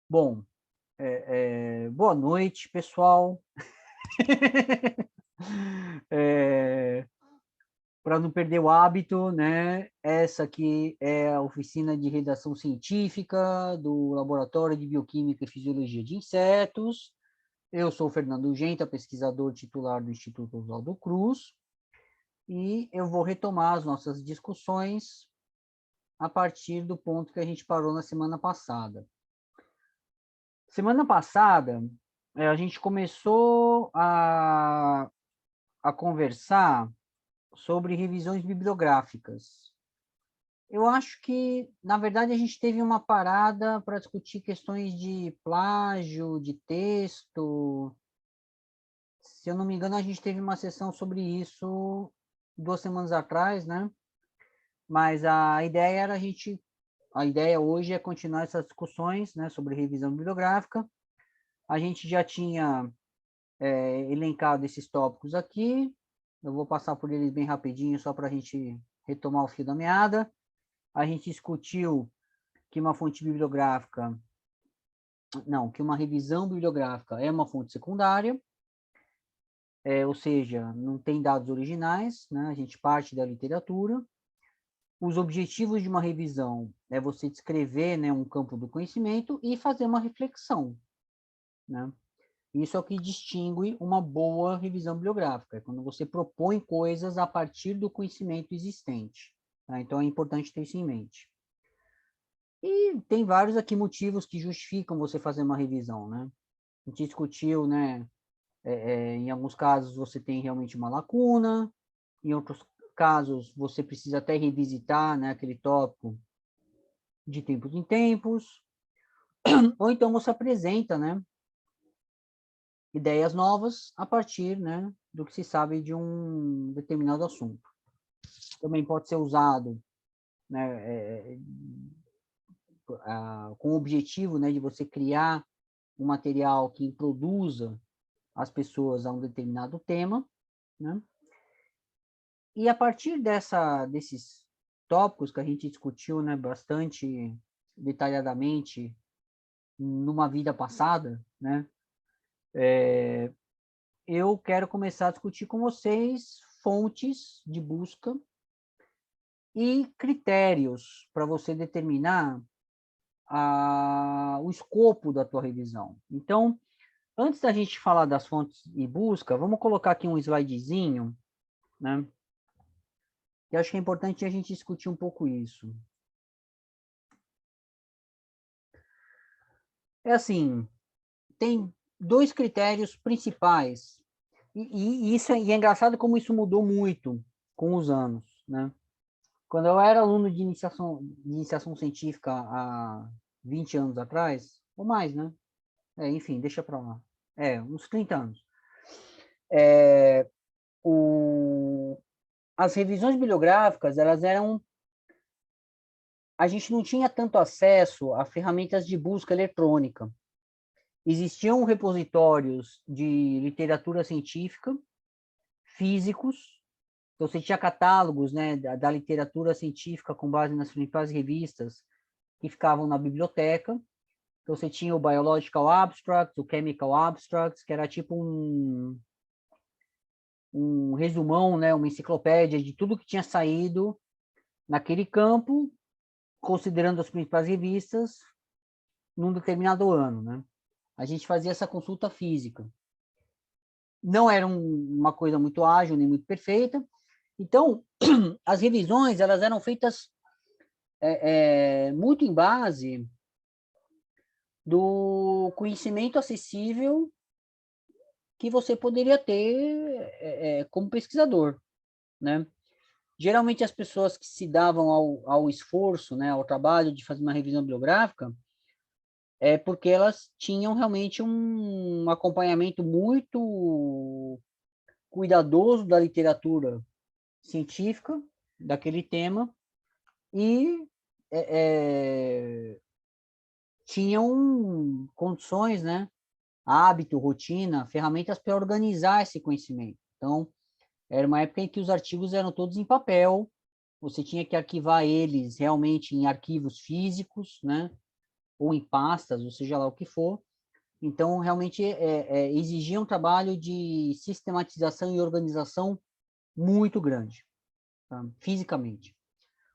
Bom, boa noite, pessoal. Para não perder o hábito, né? Essa aqui é a oficina de redação científica do Laboratório de Bioquímica e Fisiologia de Insetos. Eu sou o Fernando Genta, pesquisador titular do Instituto Oswaldo Cruz, e eu vou retomar as nossas discussões a partir do ponto que a gente parou na semana passada. Semana passada, a gente começou a conversar sobre revisões bibliográficas. Eu acho que, na verdade, a gente teve uma parada para discutir questões de plágio, de texto. Se eu não me engano, a gente teve uma sessão sobre isso 2 semanas atrás, né? Mas a ideia hoje é continuar essas discussões, né, sobre revisão bibliográfica. A gente já tinha elencado esses tópicos aqui. Eu vou passar por eles bem rapidinho, só para a gente retomar o fio da meada. A gente discutiu que uma fonte bibliográfica, que uma revisão bibliográfica é uma fonte secundária, ou seja, não tem dados originais, né? A gente parte da literatura. Os objetivos de uma revisão é você descrever, né, um campo do conhecimento e fazer uma reflexão, né? Isso é o que distingue uma boa revisão bibliográfica, é quando você propõe coisas a partir do conhecimento existente. Tá? Então, é importante ter isso em mente. E tem vários aqui motivos que justificam você fazer uma revisão, né? A gente discutiu, né? Em alguns casos, você tem realmente uma lacuna, em outros casos, você precisa até revisitar, né, aquele tópico de tempos em tempos, ou então você apresenta, né, ideias novas a partir, né, do que se sabe de um determinado assunto. Também pode ser usado, né, com o objetivo, né, de você criar um material que introduza as pessoas a um determinado tema, né? E a partir desses tópicos que a gente discutiu, né, bastante detalhadamente numa vida passada, né, eu quero começar a discutir com vocês fontes de busca e critérios para você determinar o escopo da tua revisão. Então, antes da gente falar das fontes de busca, vamos colocar aqui um slidezinho, né? Eu acho que é importante a gente discutir um pouco isso. É assim, tem dois critérios principais, e é engraçado como isso mudou muito com os anos, né? Quando eu era aluno de iniciação científica há 20 anos atrás, ou mais, né? Enfim, deixa para lá. Uns 30 anos. As revisões bibliográficas, elas eram... A gente não tinha tanto acesso a ferramentas de busca eletrônica. Existiam repositórios de literatura científica, físicos, então você tinha catálogos, né, da literatura científica com base nas principais revistas que ficavam na biblioteca. Então você tinha o Biological Abstracts, o Chemical Abstracts, que era tipo um resumão, né, uma enciclopédia de tudo que tinha saído naquele campo, considerando as principais revistas, num determinado ano, né? A gente fazia essa consulta física. Não era uma coisa muito ágil, nem muito perfeita. Então, as revisões, elas eram feitas muito em base do conhecimento acessível que você poderia ter como pesquisador, né? Geralmente, as pessoas que se davam ao esforço, né, ao trabalho de fazer uma revisão bibliográfica, porque elas tinham realmente um acompanhamento muito cuidadoso da literatura científica, daquele tema, e tinham condições, né, hábito, rotina, ferramentas para organizar esse conhecimento. Então, era uma época em que os artigos eram todos em papel, você tinha que arquivar eles realmente em arquivos físicos, né? Ou em pastas, ou seja lá o que for. Então, realmente, exigia um trabalho de sistematização e organização muito grande, tá? Fisicamente.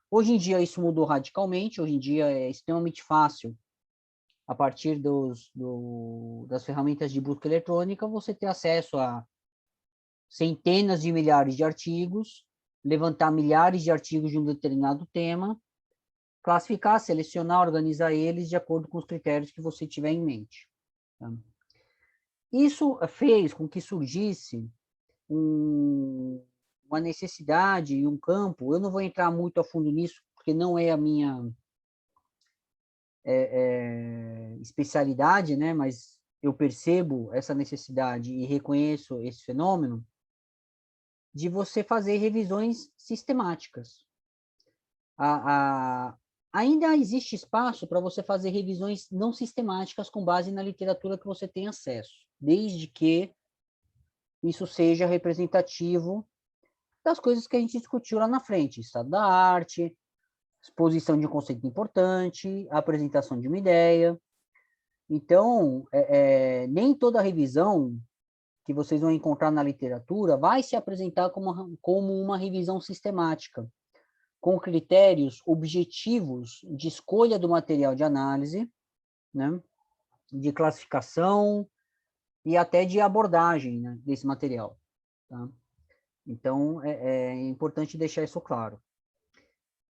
Hoje em dia, isso mudou radicalmente. Hoje em dia, é extremamente fácil, a partir das ferramentas de busca eletrônica, você ter acesso a centenas de milhares de artigos, levantar milhares de artigos de um determinado tema, classificar, selecionar, organizar eles de acordo com os critérios que você tiver em mente. Tá? Isso fez com que surgisse uma necessidade e um campo. Eu não vou entrar muito a fundo nisso, porque não é a minha especialidade, né? Mas eu percebo essa necessidade e reconheço esse fenômeno de você fazer revisões sistemáticas. Ainda existe espaço para você fazer revisões não sistemáticas com base na literatura que você tem acesso, desde que isso seja representativo das coisas que a gente discutiu lá na frente: estado da arte, exposição de um conceito importante, apresentação de uma ideia. Então, nem toda revisão que vocês vão encontrar na literatura vai se apresentar como uma revisão sistemática, com critérios objetivos de escolha do material de análise, né, de classificação e até de abordagem, né, desse material. Tá? Então, é importante deixar isso claro.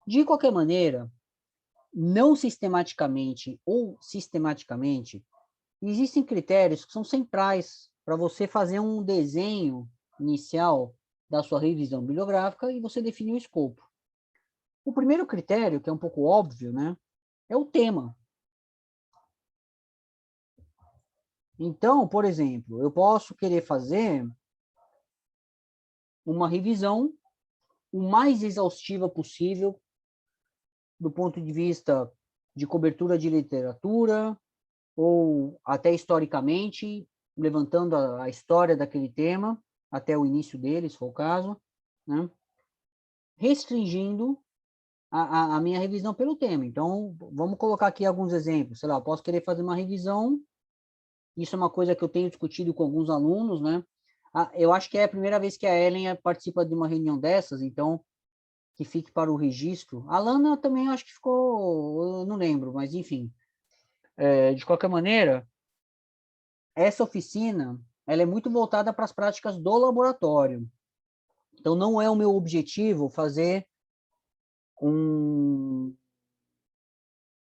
De qualquer maneira, não sistematicamente ou sistematicamente, existem critérios que são centrais para você fazer um desenho inicial da sua revisão bibliográfica e você definir o escopo. O primeiro critério, que é um pouco óbvio, né, é o tema. Então, por exemplo, eu posso querer fazer uma revisão o mais exaustiva possível do ponto de vista de cobertura de literatura, ou até historicamente, levantando a história daquele tema, até o início dele, se for o caso, né? Restringindo a minha revisão pelo tema. Então, vamos colocar aqui alguns exemplos. Sei lá, eu posso querer fazer uma revisão, isso é uma coisa que eu tenho discutido com alguns alunos, né? Eu acho que é a primeira vez que a Ellen participa de uma reunião dessas, então, que fique para o registro. A Lana também acho que ficou, eu não lembro, mas enfim. De qualquer maneira, essa oficina, ela é muito voltada para as práticas do laboratório. Então, não é o meu objetivo fazer um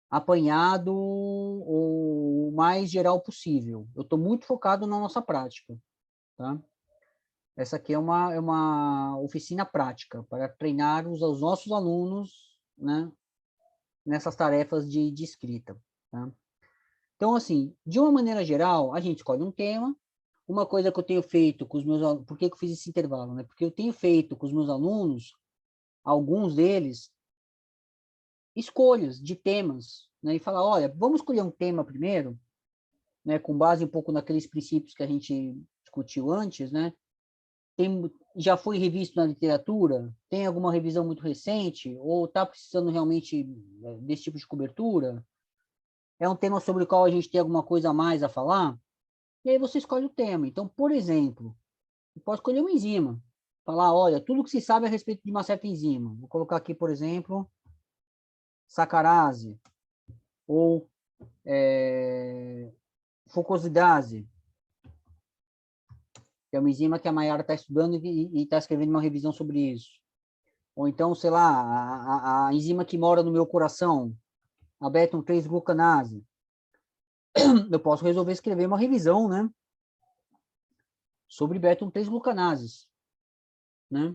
apanhado o mais geral possível. Eu estou muito focado na nossa prática. Tá? Essa aqui é uma oficina prática para treinar os nossos alunos, né, nessas tarefas de escrita. Tá? Então, assim, de uma maneira geral, a gente escolhe um tema. Uma coisa que eu tenho feito com os meus alunos, por que eu fiz esse intervalo? Né? Porque eu tenho feito com os meus alunos, alguns deles, escolhas de temas, né? E falar, olha, vamos escolher um tema primeiro, né? Com base um pouco naqueles princípios que a gente discutiu antes, né? Já foi revisto na literatura? Tem alguma revisão muito recente? Ou está precisando realmente desse tipo de cobertura? É um tema sobre o qual a gente tem alguma coisa a mais a falar? E aí você escolhe o tema. Então, por exemplo, você pode escolher uma enzima. Falar, olha, tudo que se sabe a respeito de uma certa enzima. Vou colocar aqui, por exemplo, sacarase ou fucosidase, que é uma enzima que a Mayara está estudando e está escrevendo uma revisão sobre isso. Ou então, sei lá, a enzima que mora no meu coração, a beta 3-glucanase. Eu posso resolver escrever uma revisão, né, sobre beta 3-glucanases, né?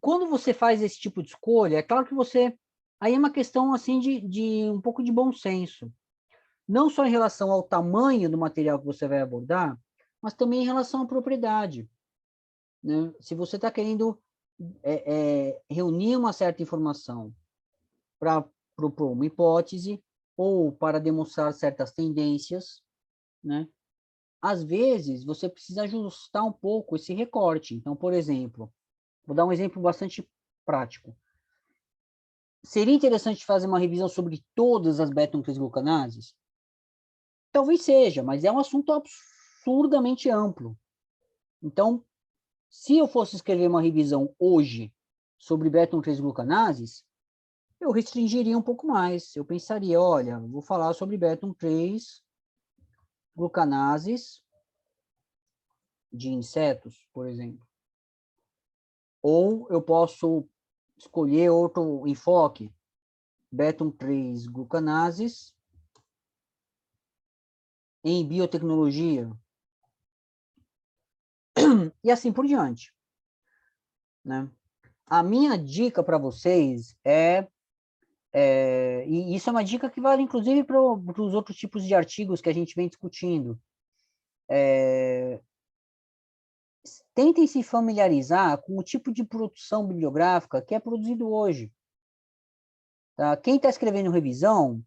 Quando você faz esse tipo de escolha, é claro que você... Aí é uma questão, assim, de um pouco de bom senso. Não só em relação ao tamanho do material que você vai abordar, mas também em relação à propriedade. Né? Se você está querendo reunir uma certa informação para propor uma hipótese ou para demonstrar certas tendências, né? Às vezes você precisa ajustar um pouco esse recorte. Então, por exemplo, vou dar um exemplo bastante prático. Seria interessante fazer uma revisão sobre todas as beta-3-glucanases? Talvez seja, mas é um assunto absurdamente amplo. Então, se eu fosse escrever uma revisão hoje sobre beta-3-glucanases, eu restringiria um pouco mais. Eu pensaria, olha, vou falar sobre beta-3-glucanases de insetos, por exemplo. Ou eu posso escolher outro enfoque, beta-3-glucanases em biotecnologia, e assim por diante, né? A minha dica para vocês e isso é uma dica que vale inclusive para os outros tipos de artigos que a gente vem discutindo, tentem se familiarizar com o tipo de produção bibliográfica que é produzido hoje. Tá? Quem está escrevendo revisão,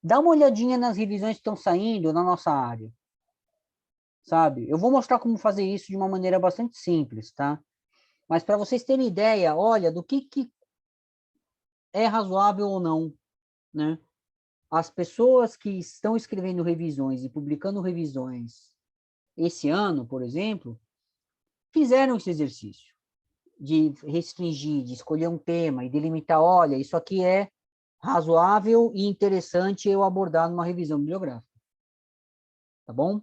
dá uma olhadinha nas revisões que estão saindo na nossa área. Sabe? Eu vou mostrar como fazer isso de uma maneira bastante simples, tá? Mas para vocês terem ideia, olha, do que é razoável ou não, né? As pessoas que estão escrevendo revisões e publicando revisões esse ano, por exemplo, fizeram esse exercício de restringir, de escolher um tema e delimitar, olha, isso aqui é razoável e interessante eu abordar numa revisão bibliográfica. Tá bom?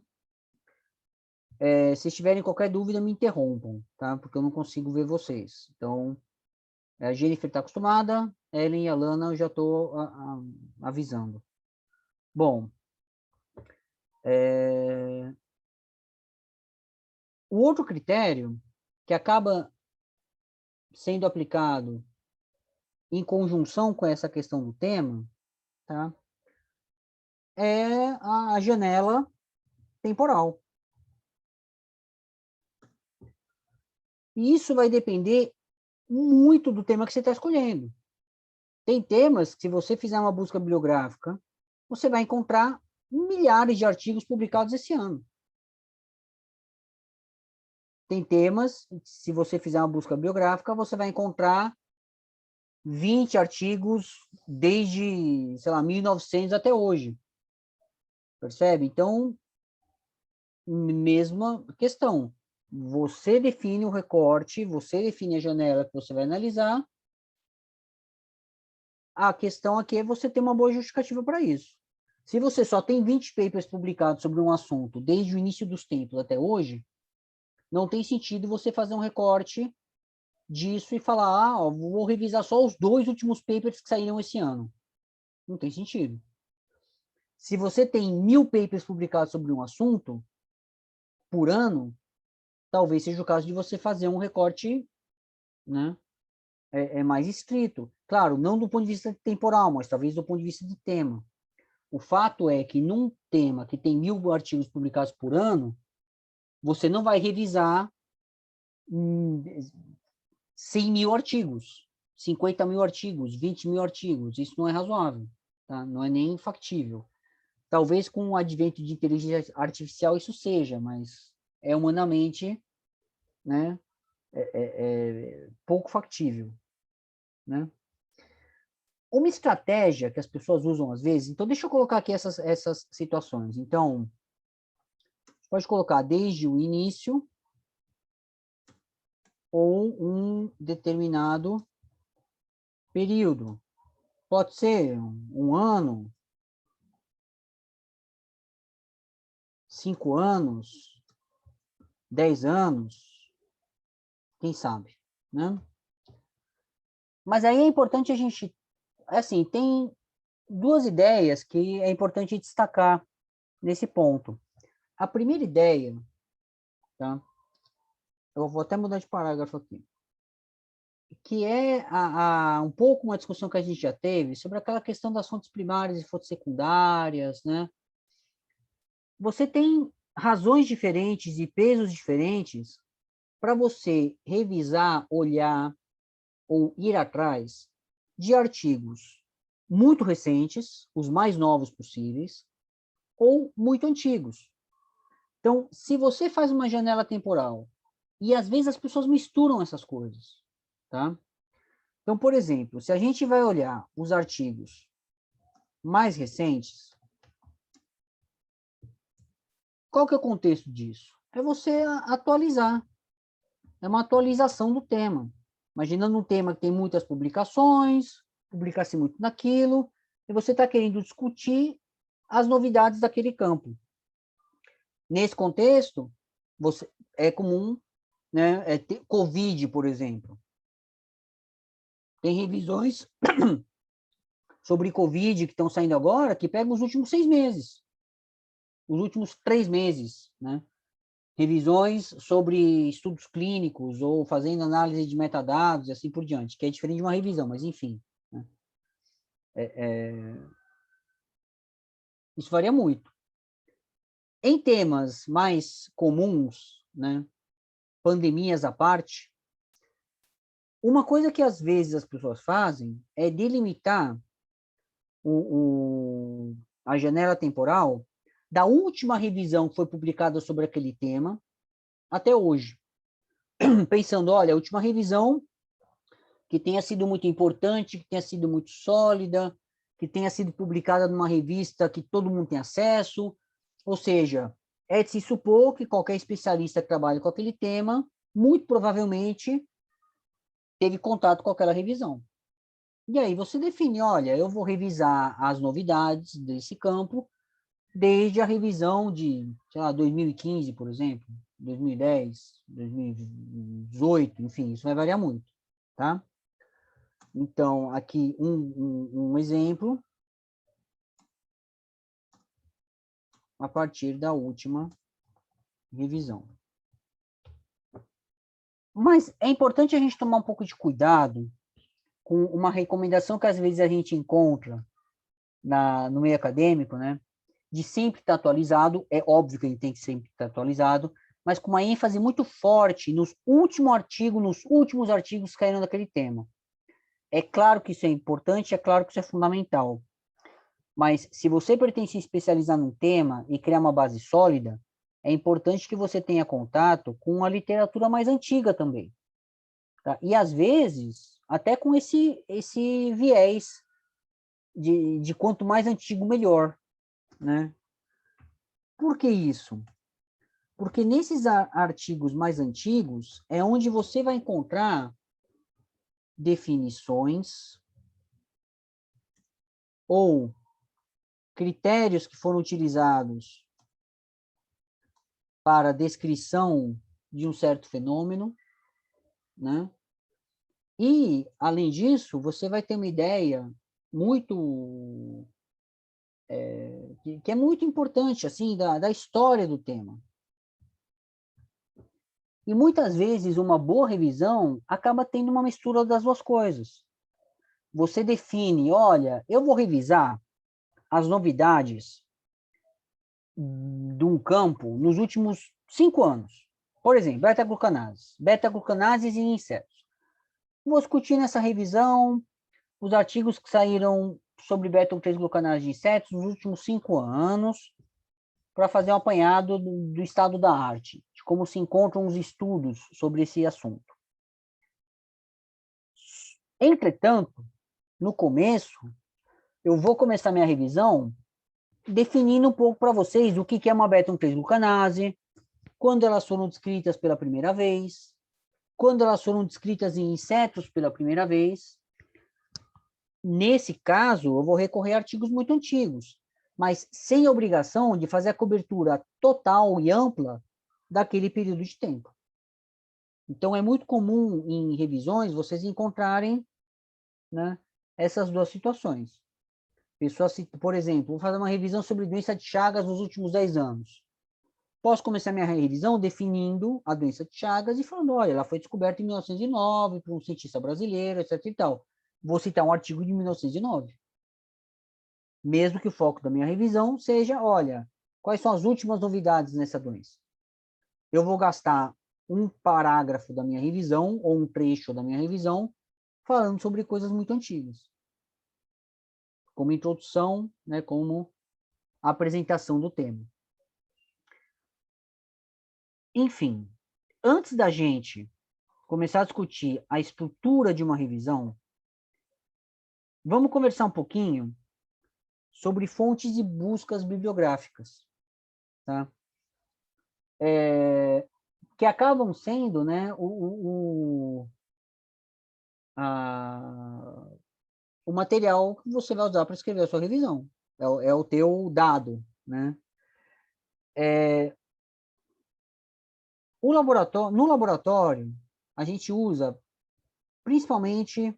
Se tiverem qualquer dúvida, me interrompam, tá? Porque eu não consigo ver vocês. Então, a Jennifer está acostumada, Ellen e a Lana eu já estou avisando. Bom, o outro critério que acaba sendo aplicado em conjunção com essa questão do tema, tá? É a janela temporal. E isso vai depender muito do tema que você está escolhendo. Tem temas que, se você fizer uma busca bibliográfica, você vai encontrar milhares de artigos publicados esse ano. Tem temas, se você fizer uma busca bibliográfica, você vai encontrar 20 artigos desde, sei lá, 1900 até hoje. Percebe? Então, mesma questão. Você define o recorte, você define a janela que você vai analisar. A questão aqui é você ter uma boa justificativa para isso. Se você só tem 20 papers publicados sobre um assunto desde o início dos tempos até hoje, não tem sentido você fazer um recorte disso e falar, vou revisar só os 2 últimos papers que saíram esse ano. Não tem sentido. Se você tem 1000 papers publicados sobre um assunto por ano, talvez seja o caso de você fazer um recorte, né, mais estrito. Claro, não do ponto de vista temporal, mas talvez do ponto de vista de tema. O fato é que num tema que tem 1000 artigos publicados por ano, você não vai revisar 100 mil artigos, 50 mil artigos, 20 mil artigos. Isso não é razoável, tá? Não é nem factível. Talvez com o advento de inteligência artificial isso seja, mas é humanamente, né, pouco factível, né? Uma estratégia que as pessoas usam às vezes, então deixa eu colocar aqui essas situações. Então, pode colocar desde o início ou um determinado período. Pode ser um ano, 5 anos, 10 anos, quem sabe, né? Mas aí é importante a gente, assim, tem 2 ideias que é importante destacar nesse ponto. A primeira ideia, tá? Eu vou até mudar de parágrafo aqui, que é um pouco uma discussão que a gente já teve sobre aquela questão das fontes primárias e fontes secundárias, né? Você tem razões diferentes e pesos diferentes para você revisar, olhar ou ir atrás de artigos muito recentes, os mais novos possíveis, ou muito antigos. Então, se você faz uma janela temporal, e às vezes as pessoas misturam essas coisas, tá? Então, por exemplo, se a gente vai olhar os artigos mais recentes, qual que é o contexto disso? É você atualizar. É uma atualização do tema. Imaginando um tema que tem muitas publicações, publica-se muito naquilo, e você está querendo discutir as novidades daquele campo. Nesse contexto, é comum, né, ter Covid, por exemplo. Tem revisões sobre Covid que estão saindo agora, que pegam os últimos 6 meses, os últimos 3 meses, né? Revisões sobre estudos clínicos ou fazendo análise de metadados e assim por diante, que é diferente de uma revisão, mas enfim. Né? Isso varia muito. Em temas mais comuns, né, pandemias à parte, uma coisa que às vezes as pessoas fazem é delimitar a janela temporal da última revisão que foi publicada sobre aquele tema até hoje. Pensando, olha, a última revisão que tenha sido muito importante, que tenha sido muito sólida, que tenha sido publicada numa revista que todo mundo tem acesso, ou seja, é de se supor que qualquer especialista que trabalhe com aquele tema, muito provavelmente teve contato com aquela revisão. E aí você define, olha, eu vou revisar as novidades desse campo desde a revisão de, sei lá, 2015, por exemplo, 2010, 2018, enfim, isso vai variar muito, tá? Então, aqui um exemplo a partir da última revisão. Mas é importante a gente tomar um pouco de cuidado com uma recomendação que às vezes a gente encontra no meio acadêmico, né? De sempre estar atualizado, é óbvio que a gente tem que sempre estar atualizado, mas com uma ênfase muito forte nos últimos artigos que caíram daquele tema. É claro que isso é importante, é claro que isso é fundamental, mas se você pretende se especializar num tema e criar uma base sólida, é importante que você tenha contato com a literatura mais antiga também. Tá? E, às vezes, até com esse viés de quanto mais antigo, melhor. Né? Por que isso? Porque nesses artigos mais antigos é onde você vai encontrar definições ou critérios que foram utilizados para a descrição de um certo fenômeno, né? E, além disso, você vai ter uma ideia muito que é muito importante assim da história do tema. E muitas vezes uma boa revisão acaba tendo uma mistura das duas coisas. Você define, olha, eu vou revisar as novidades de um campo nos últimos 5 anos. Por exemplo, beta-glucanases e insetos. Vou discutir nessa revisão os artigos que saíram sobre beta-3-glucanase de insetos nos últimos 5 anos, para fazer um apanhado do estado da arte, de como se encontram os estudos sobre esse assunto. Entretanto, no começo, eu vou começar minha revisão definindo um pouco para vocês o que é uma beta-3-glucanase, quando elas foram descritas pela primeira vez, quando elas foram descritas em insetos pela primeira vez. Nesse caso, eu vou recorrer a artigos muito antigos, mas sem obrigação de fazer a cobertura total e ampla daquele período de tempo. Então, é muito comum em revisões vocês encontrarem, né, essas duas situações. Pessoas, por exemplo, vou fazer uma revisão sobre doença de Chagas nos últimos 10 anos. Posso começar minha revisão definindo a doença de Chagas e falando, olha, ela foi descoberta em 1909 por um cientista brasileiro, etc. e tal. Vou citar um artigo de 1909. Mesmo que o foco da minha revisão seja, olha, quais são as últimas novidades nessa doença? Eu vou gastar um parágrafo da minha revisão, ou um trecho da minha revisão, falando sobre coisas muito antigas. Como introdução, né, como apresentação do tema. Enfim, antes da gente começar a discutir a estrutura de uma revisão, Vamos conversar um pouquinho sobre fontes e buscas bibliográficas, tá? Que acabam sendo, né, o material que você vai usar para escrever a sua revisão. É o teu dado, né? No laboratório, a gente usa principalmente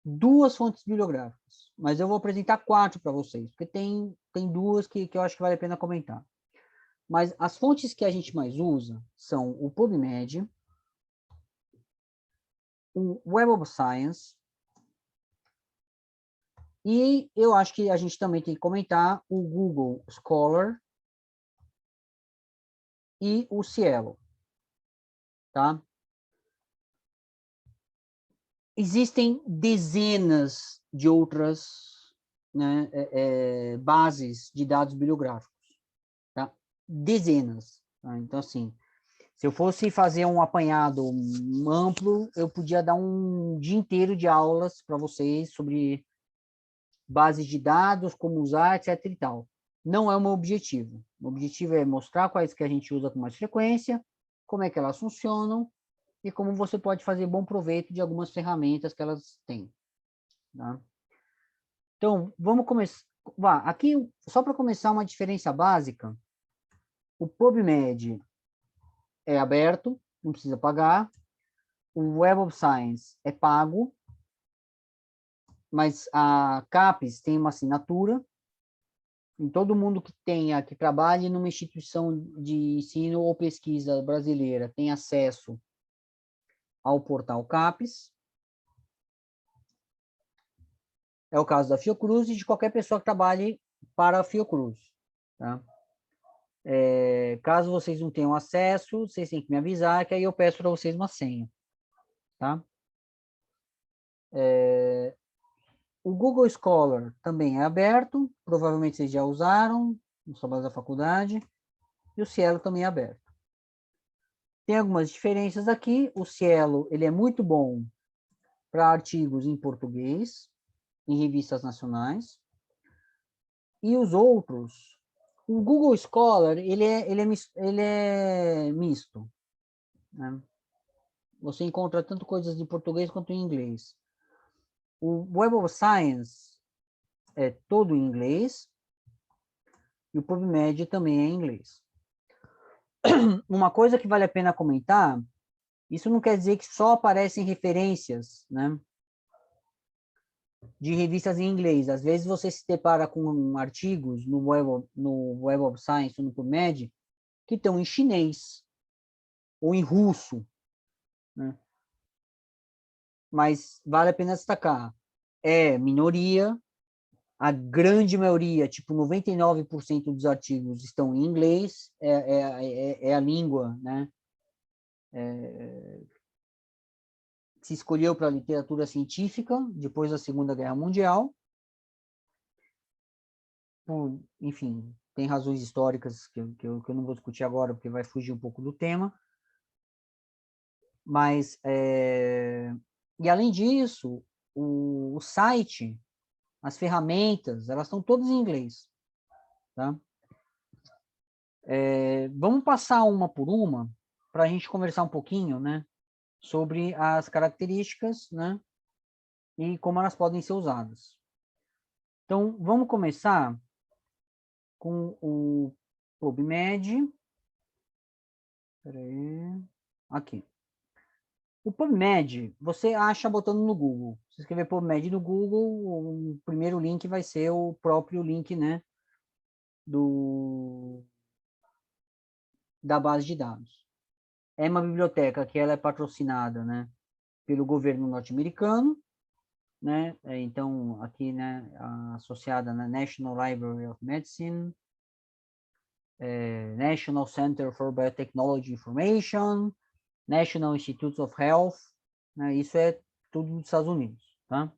duas fontes bibliográficas, mas eu vou apresentar 4 para vocês, porque tem duas que eu acho que vale a pena comentar. Mas as fontes que a gente mais usa são o PubMed, o Web of Science, e eu acho que a gente também tem que comentar o Google Scholar e o Cielo, tá? Existem dezenas de outras, né, bases de dados bibliográficos, tá? Dezenas. Tá? Então, assim, se eu fosse fazer um apanhado amplo, eu podia dar um dia inteiro de aulas para vocês sobre bases de dados, como usar, etc. e tal. Não é o meu objetivo. O objetivo é mostrar quais que a gente usa com mais frequência, como é que elas funcionam e como você pode fazer bom proveito de algumas ferramentas que elas têm. Tá? Então, vamos começar. Aqui, só para começar, uma diferença básica: o PubMed é aberto, não precisa pagar. O Web of Science é pago, mas a CAPES tem uma assinatura. Em todo mundo que trabalhe numa instituição de ensino ou pesquisa brasileira tem acesso ao portal CAPES. É o caso da Fiocruz e de qualquer pessoa que trabalhe para a Fiocruz. Tá? Caso vocês não tenham acesso, vocês têm que me avisar, que aí eu peço para vocês uma senha. Tá? O Google Scholar também é aberto, provavelmente vocês já usaram no trabalho da faculdade, e o Cielo também é aberto. Tem algumas diferenças aqui. O Cielo ele é muito bom para artigos em português, em revistas nacionais, e os outros, o Google Scholar ele é misto, né? Você encontra tanto coisas em português quanto em inglês. O Web of Science é todo em inglês e o PubMed também é em inglês. Uma coisa que vale a pena comentar, isso não quer dizer que só aparecem referências, né, de revistas em inglês. Às vezes você se depara com artigos no Web of Science ou no PubMed que estão em chinês ou em russo, né? Mas vale a pena destacar, é minoria, a grande maioria, tipo 99% dos artigos estão em inglês, é a língua, né, que se escolheu para a literatura científica depois da Segunda Guerra Mundial, enfim, tem razões históricas que eu não vou discutir agora, porque vai fugir um pouco do tema, mas, e além disso, o site, as ferramentas, elas estão todas em inglês, tá? Vamos passar uma por uma, para a gente conversar um pouquinho, né, sobre as características, né, e como elas podem ser usadas. Então, vamos começar com o PubMed. Peraí. Aqui. O PubMed, você acha botando no Google. Se escrever PubMed no Google, o primeiro link vai ser o próprio link, né, da base de dados. É uma biblioteca que ela é patrocinada, né, pelo governo norte-americano, né? Então, aqui, né, associada na National Library of Medicine, National Center for Biotechnology Information, National Institutes of Health, né? Isso é tudo dos Estados Unidos, tá?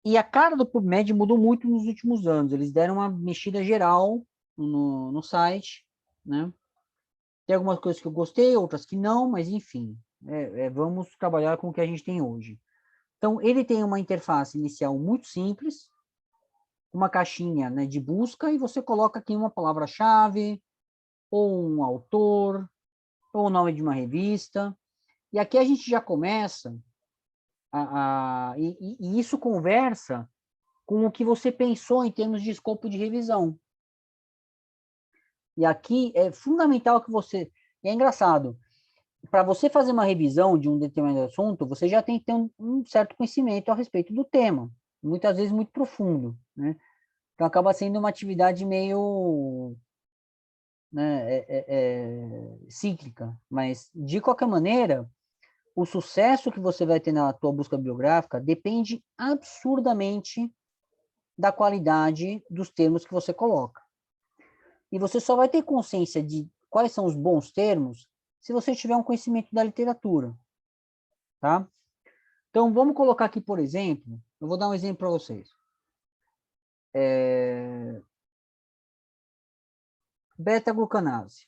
E a cara do PubMed mudou muito nos últimos anos. Eles deram uma mexida geral no site, né? Tem algumas coisas que eu gostei, outras que não, mas enfim, vamos trabalhar com o que a gente tem hoje. Então, ele tem uma interface inicial muito simples, uma caixinha, né, de busca, e você coloca aqui uma palavra-chave, ou um autor, ou o nome de uma revista. E aqui a gente já começa, e isso conversa com o que você pensou em termos de escopo de revisão. E aqui é fundamental que você... E é engraçado, para você fazer uma revisão de um determinado assunto, você já tem que ter um certo conhecimento a respeito do tema, muitas vezes muito profundo, né? Então, acaba sendo uma atividade meio, né, cíclica, mas, de qualquer maneira, o sucesso que você vai ter na tua busca bibliográfica depende absurdamente da qualidade dos termos que você coloca. E você só vai ter consciência de quais são os bons termos se você tiver um conhecimento da literatura, tá? Então, vamos colocar aqui, por exemplo, eu vou dar um exemplo para vocês. Beta-glucanase.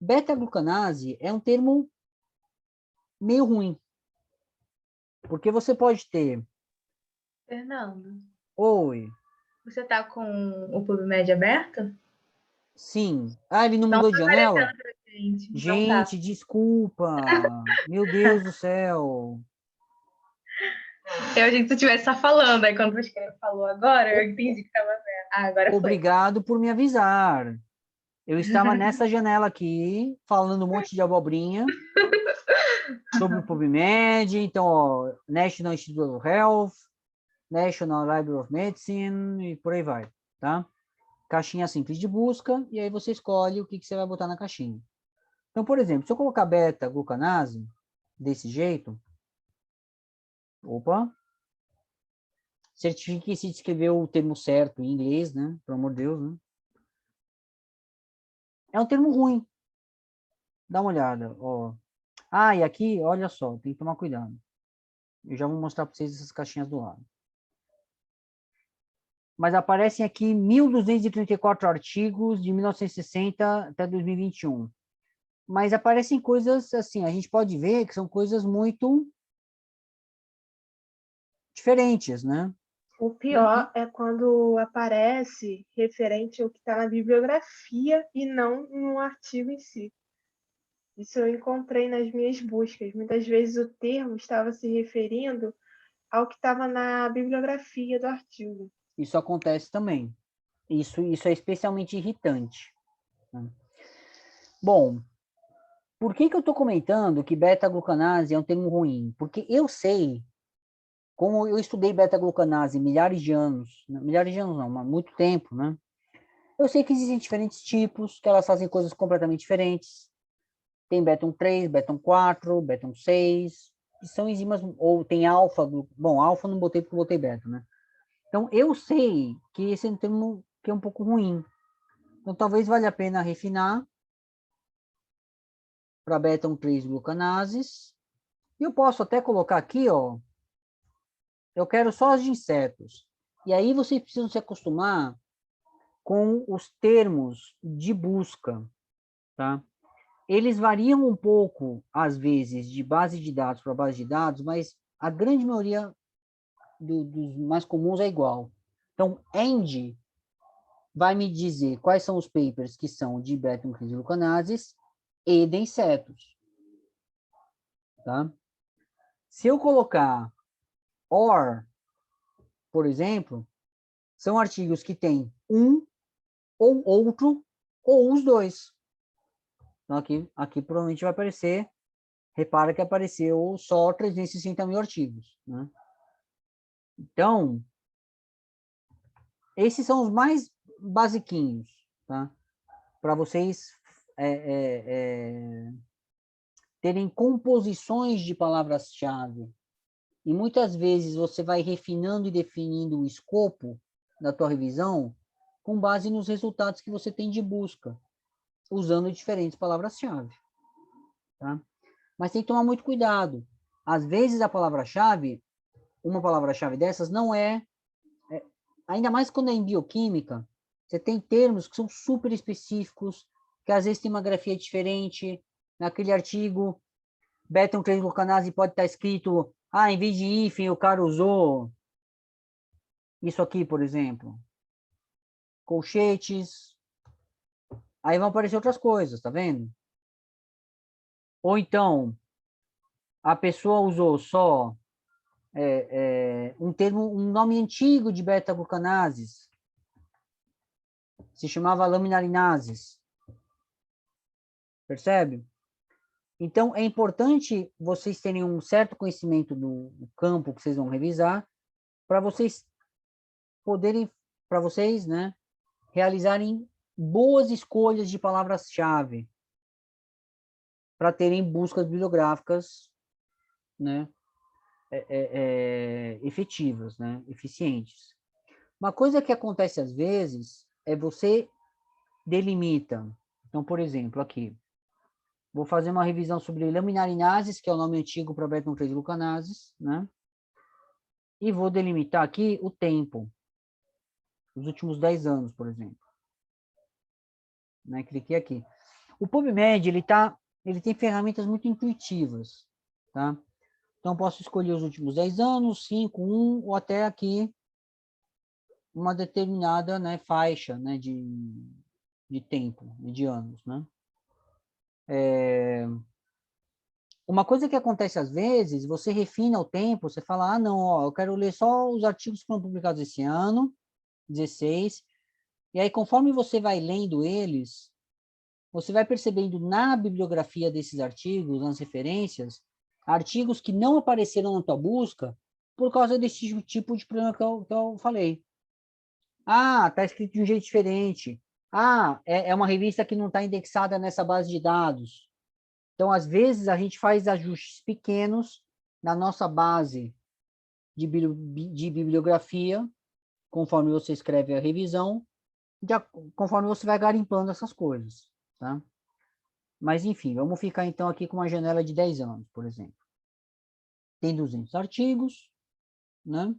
Beta-glucanase é um termo meio ruim, porque você pode ter... Fernando, Oi, você tá com o PubMed aberto? sim. Ah, ele não Não mudou de tá aparecendo janela? pra gente. Não tá. Gente, desculpa. Meu Deus do céu. Eu achei que tu estivesse só falando, aí quando você falou agora, eu O- entendi que tava vendo. Ah, agora foi. Obrigado por me avisar. Eu estava nessa janela aqui, falando um monte de abobrinha sobre o PubMed, então, ó, National Institute of Health, National Library of Medicine, e por aí vai, tá? Caixinha simples de busca, e aí você escolhe o que você vai botar na caixinha. Então, por exemplo, se eu colocar beta-glucanase, desse jeito, opa, certifique-se de escrever o termo certo em inglês, né? Pelo amor de Deus, né? É um termo ruim. Dá uma olhada, ó. Ah, e aqui, olha só, tem que tomar cuidado. Eu já vou mostrar para vocês essas caixinhas do lado. Mas aparecem aqui 1.234 artigos de 1960 até 2021. Mas aparecem coisas assim, a gente pode ver que são coisas muito diferentes, né? O pior é quando aparece referente ao que está na bibliografia e não no artigo em si. Isso eu encontrei nas minhas buscas. Muitas vezes o termo estava se referindo ao que estava na bibliografia do artigo. Isso acontece também. Isso é especialmente irritante, né? Bom, por que eu estou comentando que beta-glucanase é um termo ruim? Porque eu sei, como eu estudei beta-glucanase milhares de anos não, há muito tempo, né? Eu sei que existem diferentes tipos, que elas fazem coisas completamente diferentes. Tem beta 3, beta 4, beta 6, que são enzimas, ou tem alfa, bom, alfa não botei porque eu botei beta, né? Então, eu sei que esse é um termo que é um pouco ruim. Então, talvez valha a pena refinar para beta 3 glucanases. E eu posso até colocar aqui, ó, eu quero só as de insetos. E aí vocês precisam se acostumar com os termos de busca, tá? Eles variam um pouco, às vezes, de base de dados para base de dados, mas a grande maioria dos mais comuns é igual. Então, END vai me dizer quais são os papers que são de beta-glucanases e de insetos, tá? Se eu colocar OR, por exemplo, são artigos que têm um ou outro ou os dois. Então, aqui provavelmente vai aparecer, repara que apareceu só 360 mil artigos, né? Então, esses são os mais basiquinhos, tá? Para vocês terem composições de palavras-chave. E muitas vezes você vai refinando e definindo o escopo da tua revisão com base nos resultados que você tem de busca, usando diferentes palavras-chave, tá? Mas tem que tomar muito cuidado. Às vezes a palavra-chave, uma palavra-chave dessas não ainda mais quando é em bioquímica, você tem termos que são super específicos, que às vezes tem uma grafia diferente. Naquele artigo, beta-1,3-glucanase pode estar escrito, em vez de hífen, o cara usou isso aqui, por exemplo. Colchetes. Aí vão aparecer outras coisas, tá vendo? Ou então, a pessoa usou só um nome antigo de beta-glucanases. Se chamava laminarinases. Percebe? Então, é importante vocês terem um certo conhecimento do campo que vocês vão revisar, para vocês poderem, né, realizarem boas escolhas de palavras-chave, para terem buscas bibliográficas, né, efetivas, né, eficientes. Uma coisa que acontece às vezes é você delimita. Então, por exemplo, aqui, vou fazer uma revisão sobre laminarinases, que é o nome antigo para beta-1,3-glucanases, né? E vou delimitar aqui o tempo, os últimos 10 anos, por exemplo. Né? Cliquei aqui. O PubMed, ele tem ferramentas muito intuitivas, tá? Então, posso escolher os últimos 10 anos, 5, 1, ou até aqui uma determinada, né, faixa, né, de tempo, de anos, né? Uma coisa que acontece às vezes, você refina o tempo, você fala, não, ó, eu quero ler só os artigos que foram publicados esse ano, 16, e aí conforme você vai lendo eles, você vai percebendo na bibliografia desses artigos, nas referências, artigos que não apareceram na tua busca por causa desse tipo de problema que eu falei. Tá escrito de um jeito diferente. É uma revista que não está indexada nessa base de dados. Então, às vezes, a gente faz ajustes pequenos na nossa base de bibliografia, conforme você escreve a revisão, conforme você vai garimpando essas coisas, tá? Mas, enfim, vamos ficar, então, aqui com uma janela de 10 anos, por exemplo. Tem 200 artigos, né?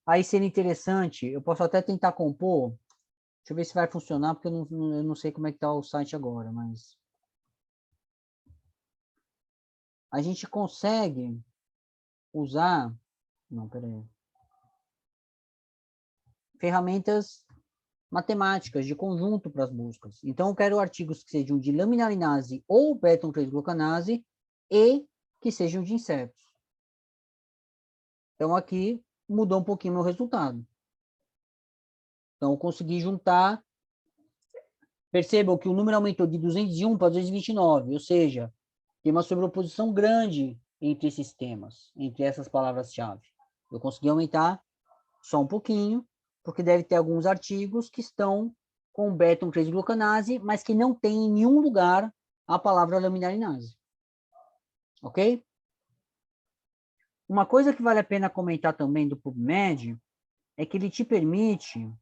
Aí, seria interessante, eu posso até tentar compor, deixa eu ver se vai funcionar, porque eu não sei como é que está o site agora, mas a gente consegue usar, não, peraí, ferramentas matemáticas de conjunto para as buscas. Então, eu quero artigos que sejam de laminarinase ou beta-1,3-glucanase e que sejam de insetos. Então, aqui mudou um pouquinho meu resultado. Então, eu consegui juntar. Percebam que o número aumentou de 201 para 229, ou seja, tem uma sobreposição grande entre esses temas, entre essas palavras-chave. Eu consegui aumentar só um pouquinho, porque deve ter alguns artigos que estão com beta-1,3-glucanase, mas que não tem em nenhum lugar a palavra laminarinase. Ok? Uma coisa que vale a pena comentar também do PubMed é que ele te permite...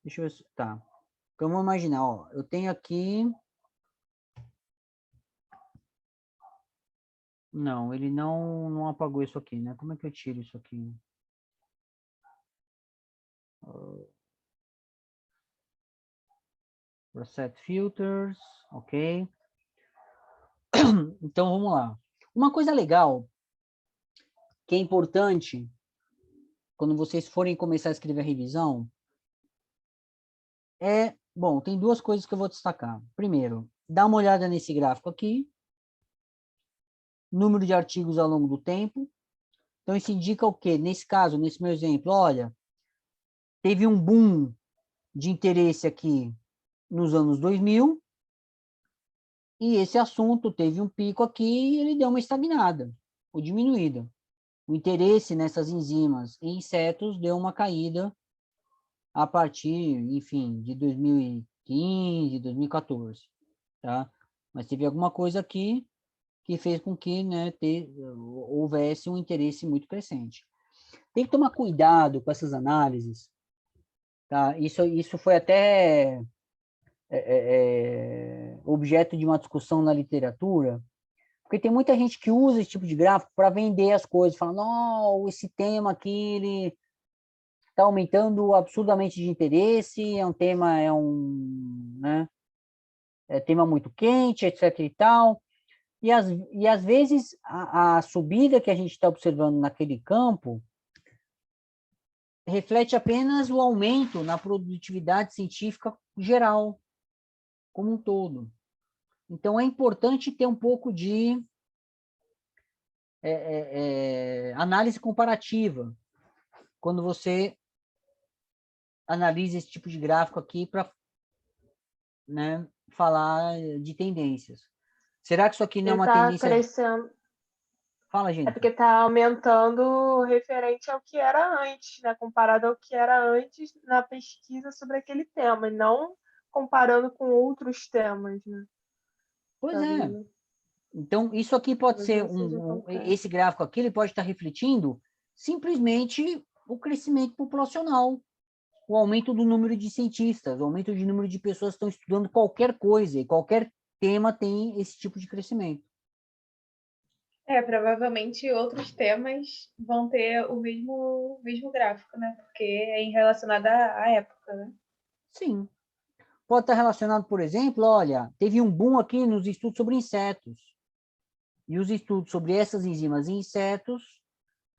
Deixa eu ver se... Tá. Então, vamos imaginar, ó, eu tenho aqui... Não, ele não apagou isso aqui, né? Como é que eu tiro isso aqui? Reset filters, ok. Então, vamos lá. Uma coisa legal, que é importante, quando vocês forem começar a escrever a revisão, bom, tem duas coisas que eu vou destacar. Primeiro, dá uma olhada nesse gráfico aqui, número de artigos ao longo do tempo. Então, isso indica o quê? Nesse caso, nesse meu exemplo, olha, teve um boom de interesse aqui nos anos 2000, e esse assunto teve um pico aqui e ele deu uma estagnada, ou diminuída. O interesse nessas enzimas em insetos deu uma caída a partir, enfim, de 2015, 2014, tá? Mas teve alguma coisa aqui que fez com que, né, houvesse um interesse muito crescente. Tem que tomar cuidado com essas análises, tá? Isso foi até objeto de uma discussão na literatura, porque tem muita gente que usa esse tipo de gráfico para vender as coisas, falando, não, esse tema aqui, ele está aumentando absurdamente de interesse, né, é tema muito quente, etc e tal. E às vezes a subida que a gente está observando naquele campo reflete apenas o aumento na produtividade científica geral, como um todo. Então, é importante ter um pouco de análise comparativa quando você analisa esse tipo de gráfico aqui para, né, falar de tendências. Será que isso aqui não é Ele uma está tendência? crescendo. Fala, É gente. porque está aumentando referente ao que era antes, né? Comparado ao que era antes na pesquisa sobre aquele tema, e não comparando com outros temas, né? Pois é. Talvez, Então, isso aqui pode talvez ser não seja tão claro. esse gráfico aqui, ele pode estar refletindo simplesmente o crescimento populacional, o aumento do número de cientistas, o aumento do número de pessoas que estão estudando qualquer coisa, e qualquer tema tem esse tipo de crescimento. Provavelmente outros temas vão ter o mesmo gráfico, né? Porque é em relacionado à época, né? Sim. Pode estar relacionado, por exemplo, olha, teve um boom aqui nos estudos sobre insetos. E os estudos sobre essas enzimas em insetos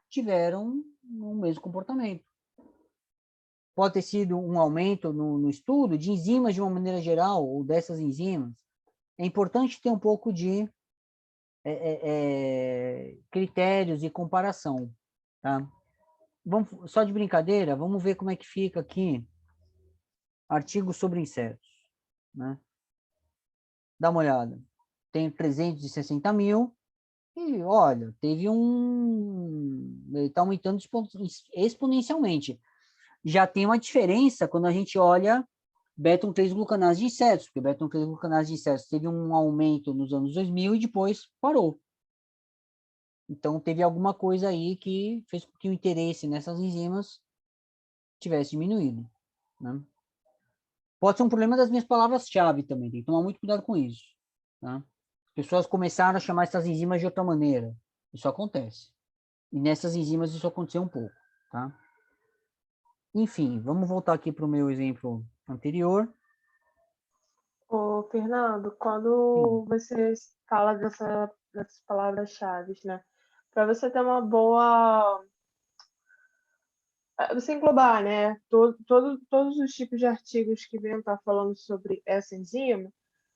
tiveram o mesmo comportamento. Pode ter sido um aumento no estudo de enzimas de uma maneira geral, ou dessas enzimas. É importante ter um pouco de critérios e comparação. Tá? Vamos, só de brincadeira, vamos ver como é que fica aqui artigos sobre insetos. Né? Dá uma olhada. Tem 360 mil e, olha, teve ele está aumentando exponencialmente. Já tem uma diferença quando a gente olha beta-3-glucanase de insetos, porque beta-3-glucanase de insetos teve um aumento nos anos 2000 e depois parou. Então, teve alguma coisa aí que fez com que o interesse nessas enzimas tivesse diminuído. Né? Pode ser um problema das minhas palavras-chave também, tem que tomar muito cuidado com isso. Tá? As pessoas começaram a chamar essas enzimas de outra maneira. Isso acontece. E nessas enzimas isso aconteceu um pouco. Tá? Enfim, vamos voltar aqui para o meu exemplo anterior. Ô, Fernando, quando Sim. você fala dessas palavras-chave, né? Para você ter uma boa. Você englobar, né? Todos os tipos de artigos que venham estar falando sobre essa enzima,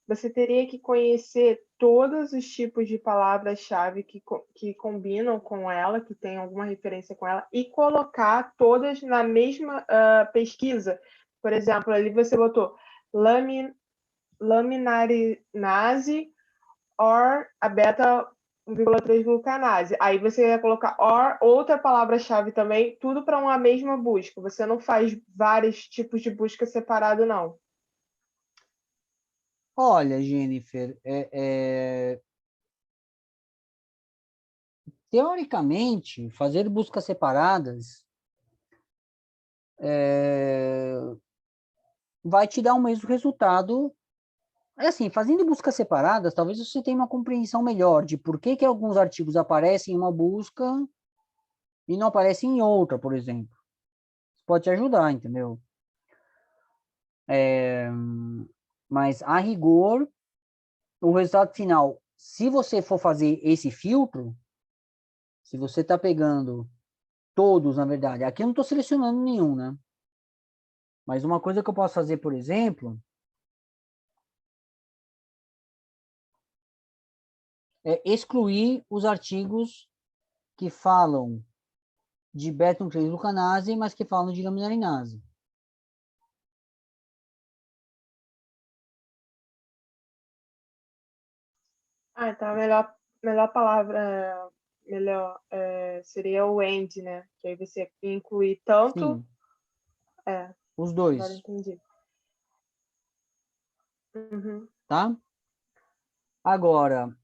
você teria que conhecer todos os tipos de palavras-chave que combinam com ela, que tem alguma referência com ela, e colocar todas na mesma pesquisa. Por exemplo, ali você botou laminarinase or a beta 1,3-glucanase. Aí você ia colocar or, outra palavra-chave também, tudo para uma mesma busca. Você não faz vários tipos de busca separado, não. Olha, Jennifer, teoricamente, fazer buscas separadas vai te dar o mesmo resultado. É assim, fazendo buscas separadas, talvez você tenha uma compreensão melhor de por que alguns artigos aparecem em uma busca e não aparecem em outra, por exemplo. Isso pode te ajudar, entendeu? Mas, a rigor, o resultado final, se você for fazer esse filtro, se você está pegando todos, na verdade, aqui eu não estou selecionando nenhum, né? Mas uma coisa que eu posso fazer, por exemplo, é excluir os artigos que falam de beta-3-glucanase, mas que falam de laminarinase. Então a melhor palavra seria o and, né? Que aí você inclui tanto. Sim, É, os agora dois, entendi. Uhum. tá? Agora,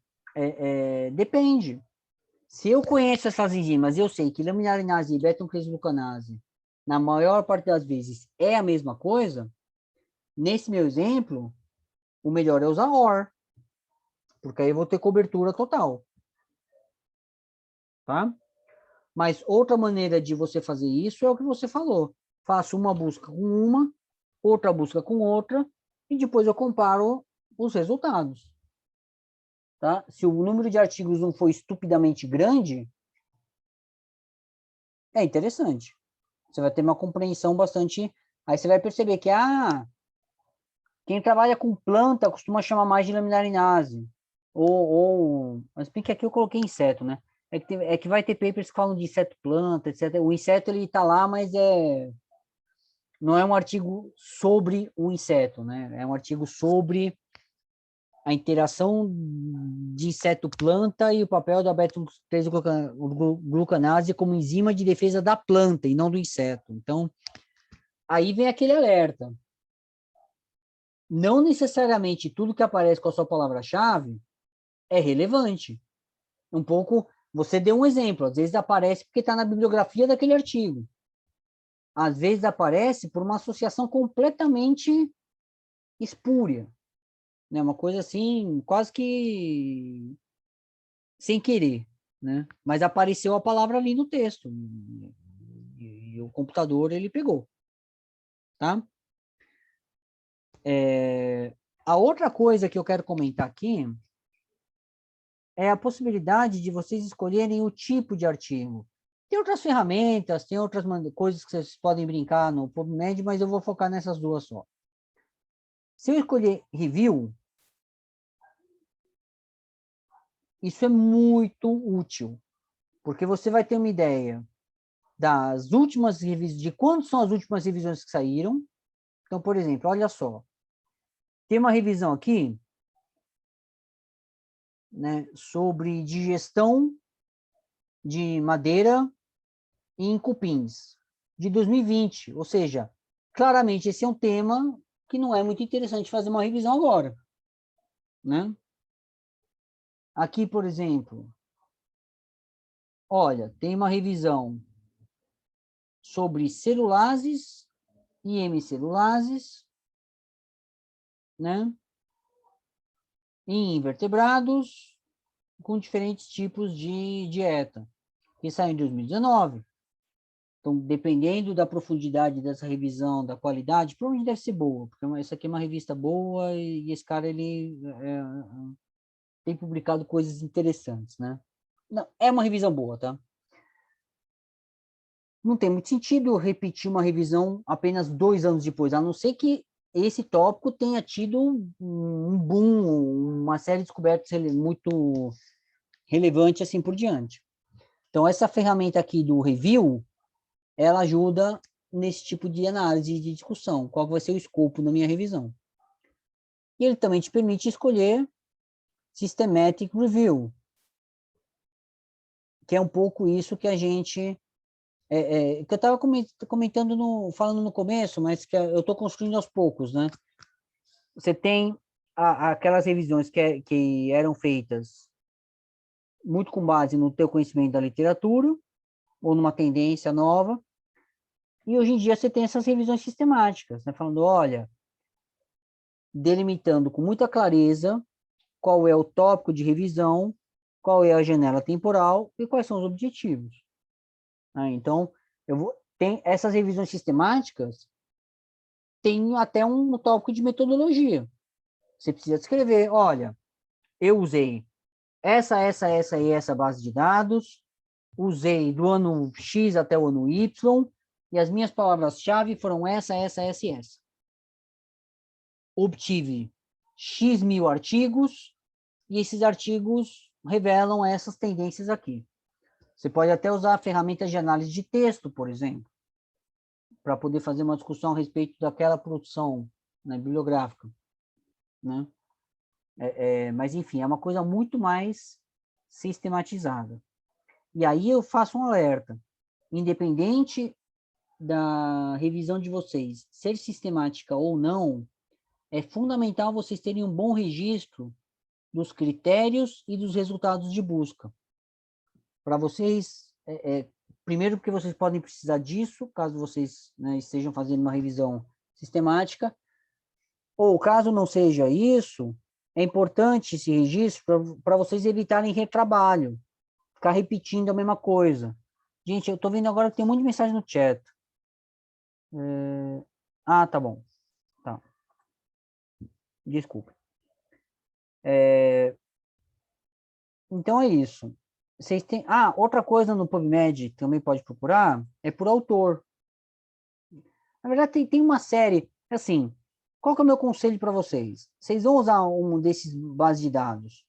depende. Se eu conheço essas enzimas e eu sei que laminarinase e beta-3-glucanase, na maior parte das vezes, é a mesma coisa, nesse meu exemplo, o melhor é usar OR, porque aí eu vou ter cobertura total, tá? Mas outra maneira de você fazer isso é o que você falou. Faço uma busca com uma, outra busca com outra, e depois eu comparo os resultados. tá? Se o número de artigos não for estupidamente grande, é interessante. Você vai ter uma compreensão bastante... Aí você vai perceber que, quem trabalha com planta costuma chamar mais de laminarinase. Mas bem que aqui eu coloquei inseto, né? É que vai ter papers que falam de inseto-planta, etc. O inseto, ele tá lá, mas não é um artigo sobre o inseto, né? É um artigo sobre a interação de inseto-planta e o papel da beta-3-glucanase como enzima de defesa da planta e não do inseto. Então, aí vem aquele alerta. Não necessariamente tudo que aparece com a sua palavra-chave é relevante. Um pouco, você deu um exemplo, às vezes aparece porque está na bibliografia daquele artigo. Às vezes aparece por uma associação completamente espúria, né? Uma coisa assim, quase que sem querer, né? Mas apareceu a palavra ali no texto e o computador ele pegou, tá? A outra coisa que eu quero comentar aqui é a possibilidade de vocês escolherem o tipo de artigo. Tem outras ferramentas, tem outras coisas que vocês podem brincar no PubMed, mas eu vou focar nessas duas só. Se eu escolher review, isso é muito útil, porque você vai ter uma ideia das últimas revisões, de quando são as últimas revisões que saíram. Então, por exemplo, olha só, tem uma revisão aqui, né, sobre digestão de madeira em cupins, de 2020, ou seja, claramente esse é um tema que não é muito interessante fazer uma revisão agora, né? Aqui, por exemplo, olha, tem uma revisão sobre celulases e hemicelulases, né? Em invertebrados com diferentes tipos de dieta, que saiu em 2019. Então, dependendo da profundidade dessa revisão, da qualidade, provavelmente deve ser boa, porque essa aqui é uma revista boa e esse cara, ele tem publicado coisas interessantes, né? Não, é uma revisão boa, tá? Não tem muito sentido repetir uma revisão apenas 2 anos depois, a não ser que esse tópico tenha tido um boom, uma série de descobertas muito relevante assim por diante. Então, essa ferramenta aqui do review, ela ajuda nesse tipo de análise de discussão, qual vai ser o escopo da minha revisão. E ele também te permite escolher systematic review, que é um pouco isso que a gente que eu estava comentando, falando no começo, mas que eu estou construindo aos poucos, né? Você tem aquelas revisões que eram feitas muito com base no teu conhecimento da literatura, ou numa tendência nova, e hoje em dia você tem essas revisões sistemáticas, né? Falando, olha, delimitando com muita clareza qual é o tópico de revisão, qual é a janela temporal e quais são os objetivos. Então, tem essas revisões sistemáticas, tem até um tópico de metodologia. Você precisa descrever, olha, eu usei essa e essa base de dados, usei do ano X até o ano Y, e as minhas palavras-chave foram essa e essa. Obtive X mil artigos, e esses artigos revelam essas tendências aqui. Você pode até usar ferramentas de análise de texto, por exemplo, para poder fazer uma discussão a respeito daquela produção, né, bibliográfica, né? Mas, enfim, é uma coisa muito mais sistematizada. E aí eu faço um alerta. Independente da revisão de vocês ser sistemática ou não, é fundamental vocês terem um bom registro dos critérios e dos resultados de busca. Para vocês, primeiro porque vocês podem precisar disso, caso vocês, né, estejam fazendo uma revisão sistemática, ou caso não seja isso, é importante esse registro para vocês evitarem retrabalho, ficar repetindo a mesma coisa. Gente, eu estou vendo agora que tem um monte de mensagem no chat. Tá bom. Tá. Desculpa. Então é isso. Vocês têm... Ah, outra coisa no PubMed também pode procurar é por autor. Na verdade, tem uma série, assim, qual que é o meu conselho para vocês? Vocês vão usar um desses bases de dados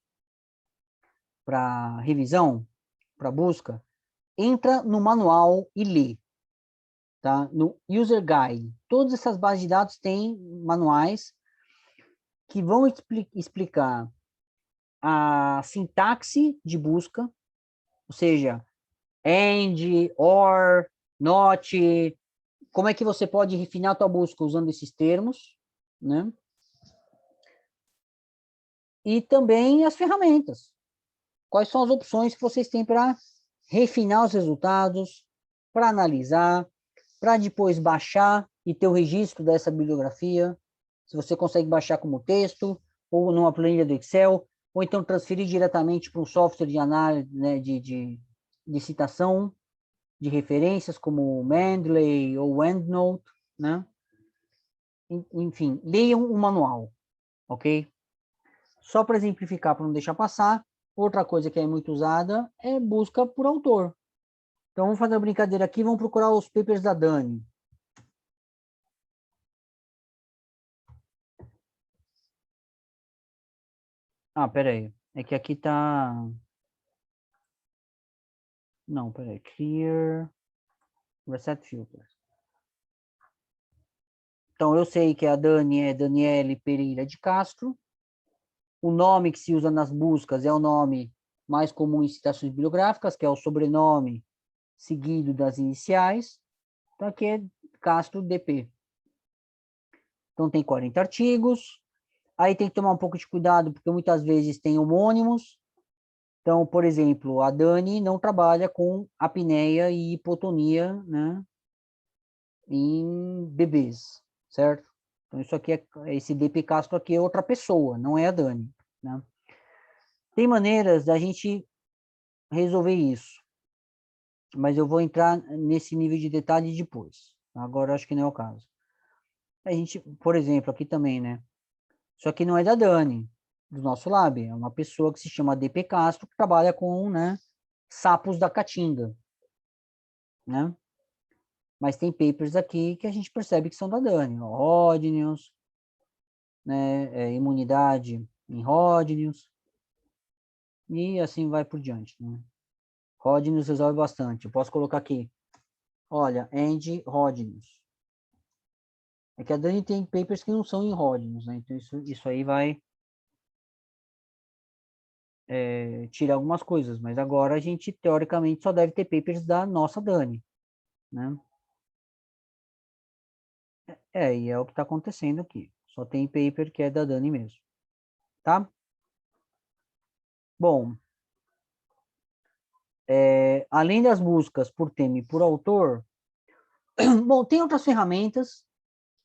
para revisão, para busca, entra no manual e lê, tá? No User Guide. Todas essas bases de dados têm manuais que vão explicar a sintaxe de busca, ou seja, and, or, not, como é que você pode refinar a tua busca usando esses termos, né? E também as ferramentas. Quais são as opções que vocês têm para refinar os resultados, para analisar, para depois baixar e ter o registro dessa bibliografia, se você consegue baixar como texto, ou numa planilha do Excel, ou então transferir diretamente para um software de análise, né, de citação, de referências, como o Mendeley ou EndNote, né? Enfim, leiam o manual, ok? Só para exemplificar, para não deixar passar, outra coisa que é muito usada é busca por autor. Então, vamos fazer uma brincadeira aqui, vamos procurar os papers da Dani. Ah, peraí. É que aqui tá... Não, peraí. Clear... Reset filters. Então, eu sei que a Dani é Daniele Pereira de Castro. O nome que se usa nas buscas é o nome mais comum em citações bibliográficas, que é o sobrenome seguido das iniciais. Então, aqui é Castro DP. Então, tem 40 artigos. Aí tem que tomar um pouco de cuidado, porque muitas vezes tem homônimos. Então, por exemplo, a Dani não trabalha com apneia e hipotonia, né, em bebês, certo? Então, isso aqui esse DP Castro aqui é outra pessoa, não é a Dani, né? Tem maneiras da gente resolver isso, mas eu vou entrar nesse nível de detalhe depois. Agora, acho que não é o caso. A gente, por exemplo, aqui também, né? Isso aqui não é da Dani, do nosso lab, é uma pessoa que se chama DP Castro, que trabalha com, né, sapos da caatinga, né? Mas tem papers aqui que a gente percebe que são da Dani, Rodnius, né, imunidade em Rodnius, e assim vai por diante, né? Rodnius resolve bastante, eu posso colocar aqui, olha, Andy Rodnius. É que a Dani tem papers que não são em Rodnius, né? Então isso aí vai tirar algumas coisas, mas agora a gente, teoricamente, só deve ter papers da nossa Dani, né? E é o que está acontecendo aqui. Só tem paper que é da Dani mesmo, tá? Bom, além das buscas por tema e por autor, bom, tem outras ferramentas.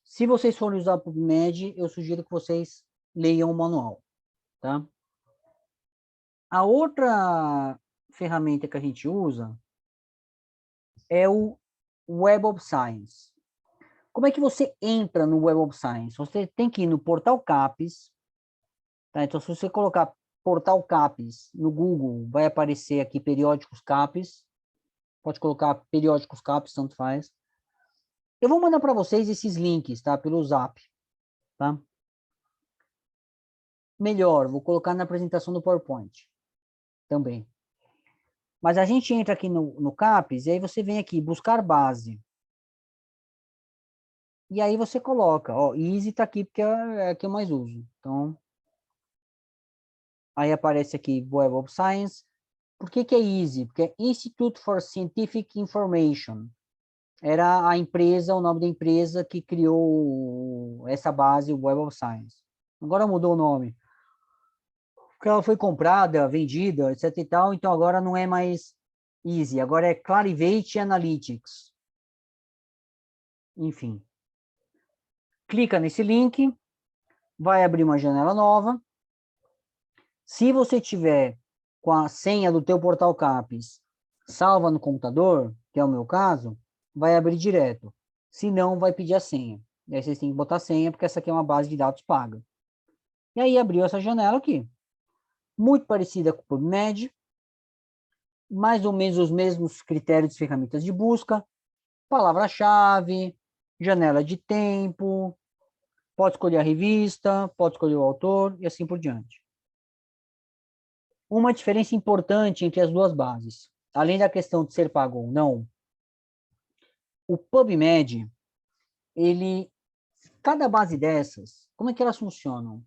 Se vocês forem usar o PubMed, eu sugiro que vocês leiam o manual, tá? A outra ferramenta que a gente usa é o Web of Science. Como é que você entra no Web of Science? Você tem que ir no Portal CAPES, tá? Então, se você colocar Portal CAPES no Google, vai aparecer aqui periódicos CAPES. Pode colocar periódicos CAPES, tanto faz. Eu vou mandar para vocês esses links, tá? Pelo Zap, tá? Melhor, vou colocar na apresentação do PowerPoint também. Mas a gente entra aqui no CAPES, e aí você vem aqui, buscar base. E aí você coloca, ó, Easy tá aqui porque é a que eu mais uso. Então, aí aparece aqui Web of Science. Por que é Easy? Porque é Institute for Scientific Information. Era a empresa, o nome da empresa que criou essa base, o Web of Science. Agora mudou o nome. Porque ela foi comprada, vendida, etc e tal, então agora não é mais Easy, agora é Clarivate Analytics. Enfim. Clica nesse link, vai abrir uma janela nova. Se você tiver com a senha do teu Portal CAPES salva no computador, que é o meu caso, vai abrir direto. Se não, vai pedir a senha. E aí vocês têm que botar a senha, porque essa aqui é uma base de dados paga. E aí abriu essa janela aqui. muito parecida com o PubMed, mais ou menos os mesmos critérios e ferramentas de busca, palavra-chave, janela de tempo, pode escolher a revista, pode escolher o autor e assim por diante. Uma diferença importante entre as duas bases, além da questão de ser pago ou não, o PubMed, cada base dessas, como é que elas funcionam?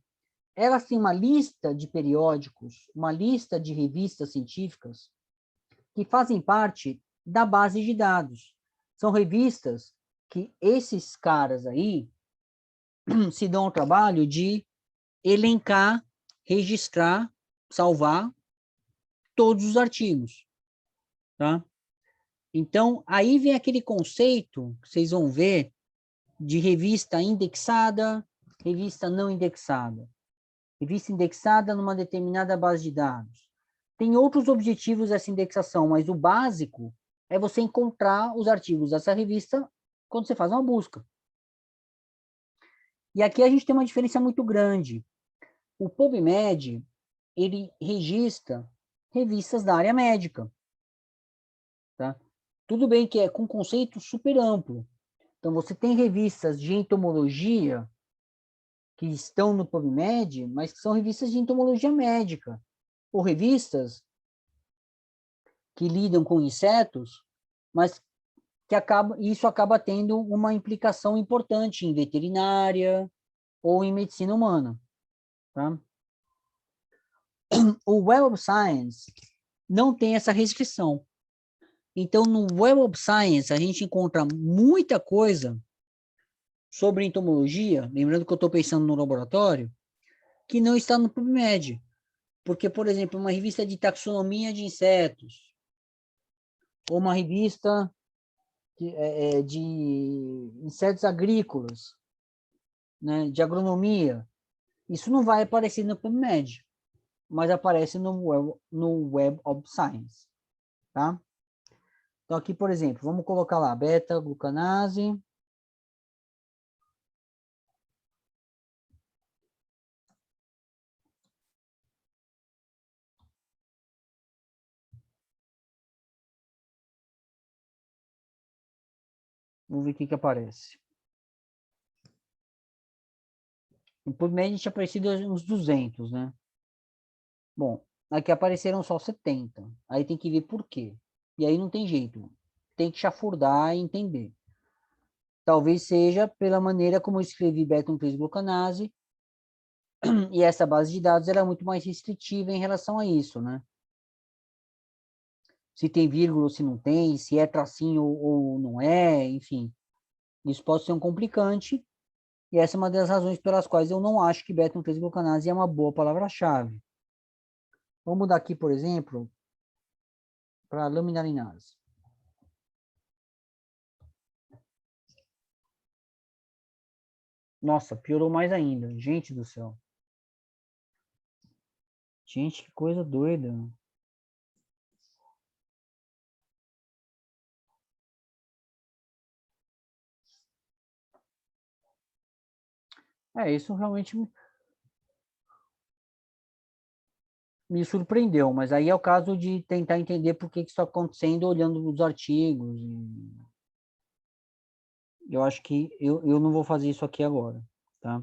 Elas têm uma lista de periódicos, uma lista de revistas científicas que fazem parte da base de dados. São revistas que esses caras aí se dão ao trabalho de elencar, registrar, salvar todos os artigos, tá? Então, aí vem aquele conceito que vocês vão ver de revista indexada, revista não indexada. Revista indexada numa determinada base de dados. Tem outros objetivos dessa indexação, mas o básico é você encontrar os artigos dessa revista quando você faz uma busca. E aqui a gente tem uma diferença muito grande. O PubMed, ele registra revistas da área médica. Tá? Tudo bem que é com conceito super amplo. Então, você tem revistas de entomologia que estão no PubMed, mas que são revistas de entomologia médica, ou revistas que lidam com insetos, mas que isso acaba tendo uma implicação importante em veterinária ou em medicina humana. Tá? O Web of Science não tem essa restrição. Então, no Web of Science, a gente encontra muita coisa sobre entomologia, lembrando que eu estou pensando no laboratório, que não está no PubMed. Porque, por exemplo, uma revista de taxonomia de insetos, ou uma revista de insetos agrícolas, né, de agronomia, isso não vai aparecer no PubMed, mas aparece no Web of Science. Tá? Então, aqui, por exemplo, vamos colocar lá, beta-glucanase. Vamos ver o que aparece. No PubMed tinha aparecido uns 200, né? Bom, aqui apareceram só 70. Aí tem que ver por quê. E aí não tem jeito. Tem que chafurdar e entender. Talvez seja pela maneira como eu escrevi beta-1,3-glucanase, e essa base de dados era muito mais restritiva em relação a isso, né? Se tem vírgula ou se não tem, se é tracinho ou não é, enfim. Isso pode ser um complicante, e essa é uma das razões pelas quais eu não acho que beta-1,3-glucanase é uma boa palavra-chave. Vamos mudar aqui, por exemplo, para laminarinase. Nossa, piorou mais ainda. Gente do céu. Gente, que coisa doida. Isso realmente me surpreendeu, mas aí é o caso de tentar entender por que isso está acontecendo olhando os artigos. Eu acho que eu não vou fazer isso aqui agora, tá?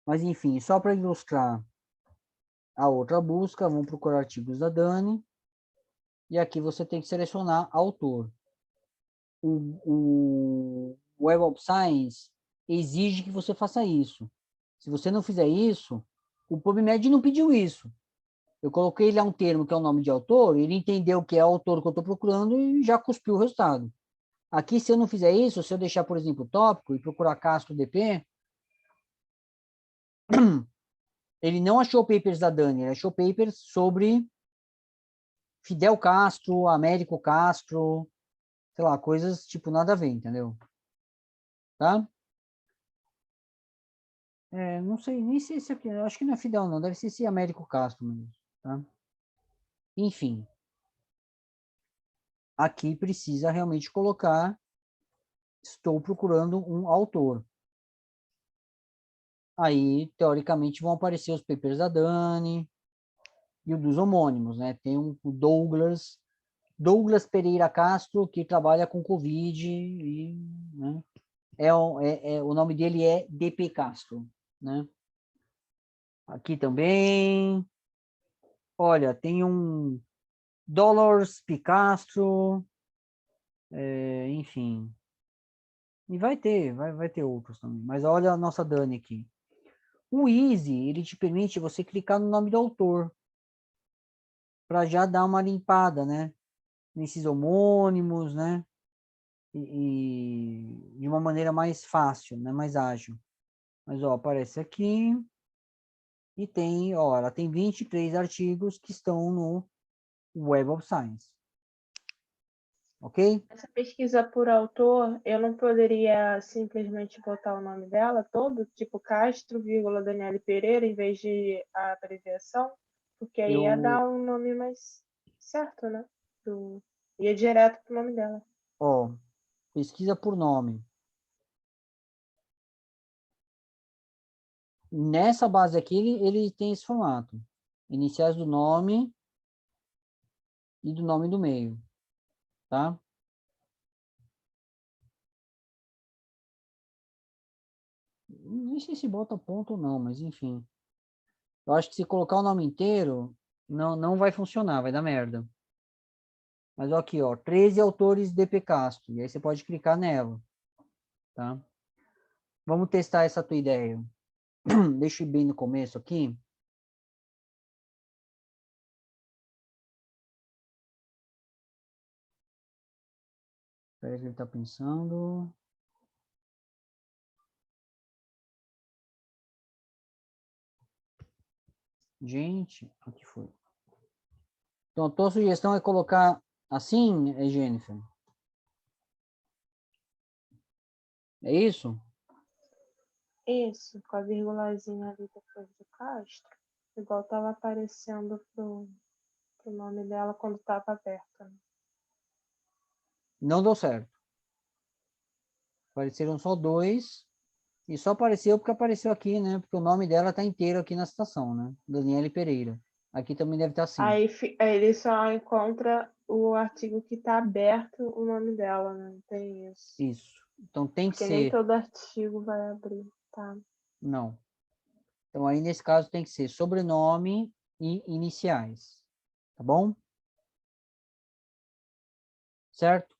Mas, enfim, só para ilustrar a outra busca, vamos procurar artigos da Dani, e aqui você tem que selecionar autor. O Web of Science exige que você faça isso. Se você não fizer isso, o PubMed não pediu isso. Eu coloquei lá um termo que é o nome de autor, ele entendeu que é o autor que eu estou procurando e já cuspiu o resultado. Aqui, se eu não fizer isso, se eu deixar, por exemplo, o tópico e procurar Castro DP, ele não achou papers da Dani, ele achou papers sobre Fidel Castro, Américo Castro, sei lá, coisas tipo nada a ver, entendeu? Tá? Não sei, nem sei se aqui, eu acho que não é Fidel não, deve ser esse Américo Castro mesmo, tá? Enfim, aqui precisa realmente colocar, estou procurando um autor. aí, teoricamente, vão aparecer os papers da Dani e o dos homônimos, né? Tem o Douglas Pereira Castro, que trabalha com Covid, e, né? O nome dele é DP Castro, né? Aqui também, olha, tem um Dollars Picastro, enfim. E vai ter outros também. Mas olha a nossa Dani aqui. O Easy, ele te permite você clicar no nome do autor, para já dar uma limpada, né? Nesses homônimos, né? E de uma maneira mais fácil, né? Mais ágil. Mas, ó, aparece aqui e tem, ó, ela tem 23 artigos que estão no Web of Science. Ok? Essa pesquisa por autor, eu não poderia simplesmente botar o nome dela todo, tipo Castro, vírgula, Daniele Pereira, em vez de a abreviação, porque aí ia Eu, dar um nome mais certo, né? Ia direto pro nome dela. ó, pesquisa por nome. Nessa base aqui, ele tem esse formato. Iniciais do nome e do nome do meio, tá? Não sei se bota ponto ou não, mas enfim. Eu acho que se colocar o nome inteiro, não vai funcionar, vai dar merda. Mas ó, aqui, ó, 13 autores de DP Castro, e aí você pode clicar nela, tá? Vamos testar essa tua ideia. Deixa eu ir bem no começo aqui. Espera que ele está pensando. Gente, o que foi? Então, a tua sugestão é colocar assim, Jennifer? É isso? Isso, com a vírgulazinha ali depois do Castro, igual estava aparecendo pro nome dela quando estava aberto, né? Não deu certo. Apareceram só dois. E só apareceu porque apareceu aqui, né? Porque o nome dela tá inteiro aqui na citação, né? Daniele Pereira. Aqui também deve estar assim. Aí ele só encontra o artigo que está aberto, o nome dela, né? Não tem isso. Isso. Então tem que Porque nem ser. todo artigo vai abrir, tá? Não. Então aí nesse caso tem que ser sobrenome e iniciais. Tá bom? Certo?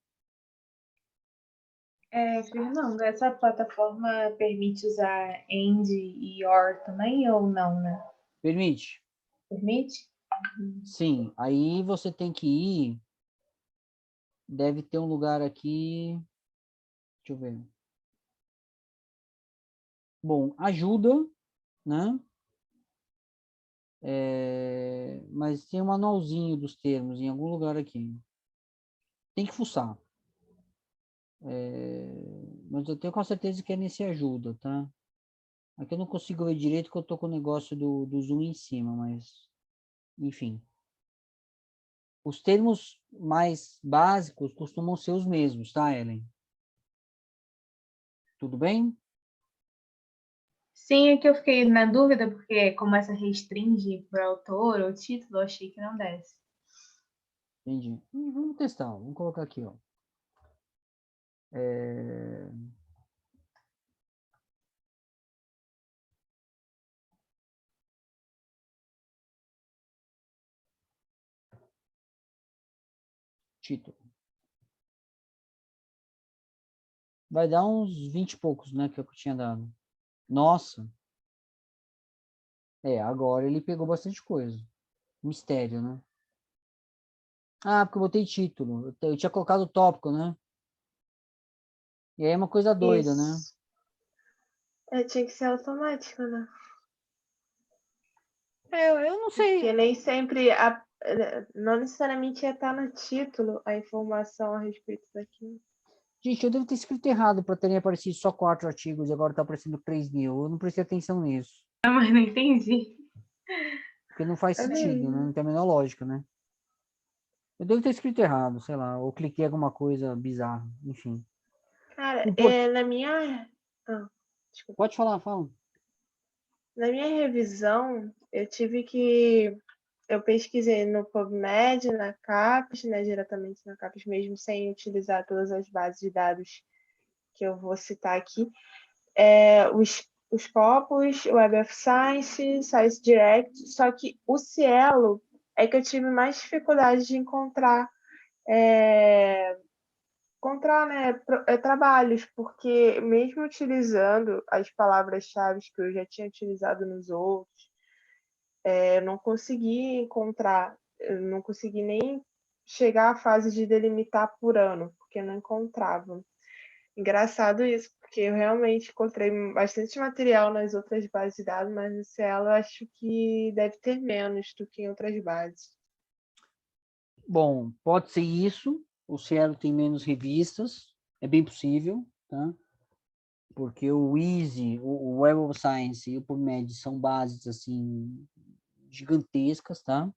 Fernando, essa plataforma permite usar AND e OR também ou não, né? Permite? Permite? Sim. Aí você tem que ir. Deve ter um lugar aqui. Deixa eu ver. Bom, ajuda, né? Mas tem um manualzinho dos termos em algum lugar aqui. Tem que fuçar. Mas eu tenho com certeza que é nesse ajuda, tá? Aqui eu não consigo ver direito porque eu tô com o negócio do zoom em cima, mas enfim. Os termos mais básicos costumam ser os mesmos, tá, Ellen? Tudo bem? Sim, é que eu fiquei na dúvida, porque como essa restringe por autor ou título, eu achei que não desse. Entendi. Vamos testar, vamos colocar aqui, ó. Título. Vai dar uns 20 e poucos, né, que eu tinha dado. Nossa. Agora ele pegou bastante coisa. Mistério, né? Ah, porque eu botei título. Eu tinha colocado tópico, né? E aí é uma coisa doida, né? Isso. Tinha que ser automático, né? Eu não sei. Porque nem sempre, não necessariamente ia estar no título a informação a respeito daquilo. Gente, eu devo ter escrito errado para terem aparecido só 4 artigos e agora está aparecendo 3.000. Eu não prestei atenção nisso. Ah, mas não entendi. Porque não faz sentido, né? Não tem a menor lógica, né? Eu devo ter escrito errado, sei lá, ou cliquei em alguma coisa bizarra, enfim. Cara, Import... na minha. Ah, desculpa. Pode falar, fala. Na minha revisão, eu pesquisei no PubMed, na CAPES, né, diretamente na CAPES mesmo, sem utilizar todas as bases de dados que eu vou citar aqui. Os Scopus, Web of Science, Science Direct, só que o Cielo é que eu tive mais dificuldade de encontrar né, trabalhos, porque mesmo utilizando as palavras-chave que eu já tinha utilizado nos outros, eu não consegui encontrar, eu não consegui nem chegar à fase de delimitar por ano, porque eu não encontrava. Engraçado isso, porque eu realmente encontrei bastante material nas outras bases de dados, mas no Cielo eu acho que deve ter menos do que em outras bases. Bom, pode ser isso. O Cielo tem menos revistas, é bem possível, tá? Porque o Easy, o Web of Science e o PubMed são bases assim gigantescas, tá?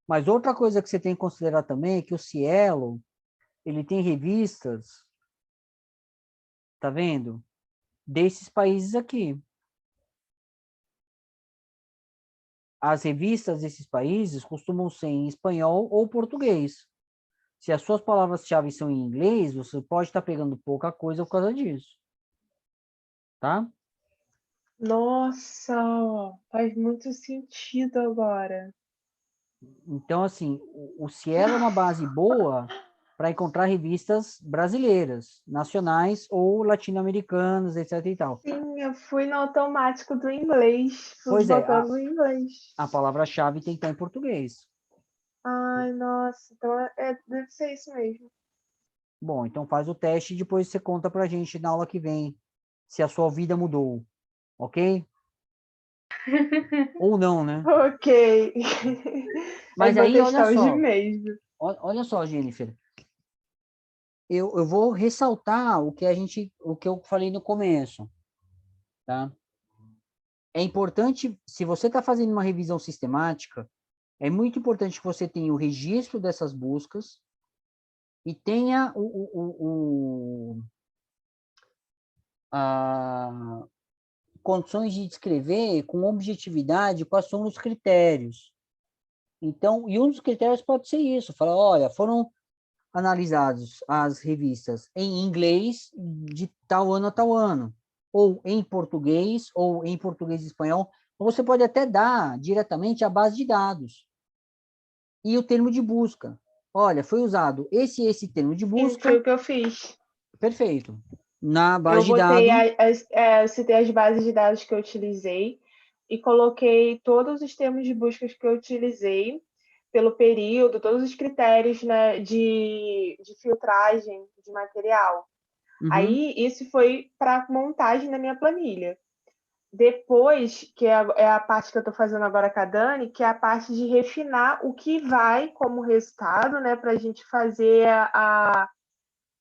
Mas outra coisa que você tem que considerar também é que o Cielo, ele tem revistas, tá vendo? Desses países aqui. As revistas desses países costumam ser em espanhol ou português. Se as suas palavras-chave são em inglês, você pode estar pegando pouca coisa por causa disso. Tá? Nossa, faz muito sentido agora. Então, assim, o Cielo é uma base boa para encontrar revistas brasileiras, nacionais ou latino-americanas, etc e tal. Sim, eu fui no automático do inglês, fui Pois é, botando no inglês. a palavra-chave tem que estar em português. Ai, nossa, então deve ser isso mesmo. Bom, então faz o teste e depois você conta pra gente na aula que vem se a sua vida mudou, ok? Ou não, né? Ok. Aí Mas vou aí, olha testar hoje só, mesmo. olha só, Jennifer, eu vou ressaltar o que eu falei no começo, tá? É importante, se você está fazendo uma revisão sistemática, é muito importante que você tenha o registro dessas buscas e tenha a, condições de descrever com objetividade quais são os critérios. Então, e um dos critérios pode ser isso, falar, olha, foram analisados as revistas em inglês de tal ano a tal ano, ou em português e espanhol, ou você pode até dar diretamente a base de dados e o termo de busca. Olha, foi usado esse termo de Sim, foi busca, o que eu fiz. perfeito. Na Eu base de botei, dados, eu citei as bases de dados que eu utilizei e coloquei todos os termos de buscas que eu utilizei pelo período, todos os critérios, né, de filtragem de material. uhum, Aí, isso foi para montagem da minha planilha. Depois, que é a parte que eu estou fazendo agora com a Dani, que é a parte de refinar o que vai como resultado, né, para a gente fazer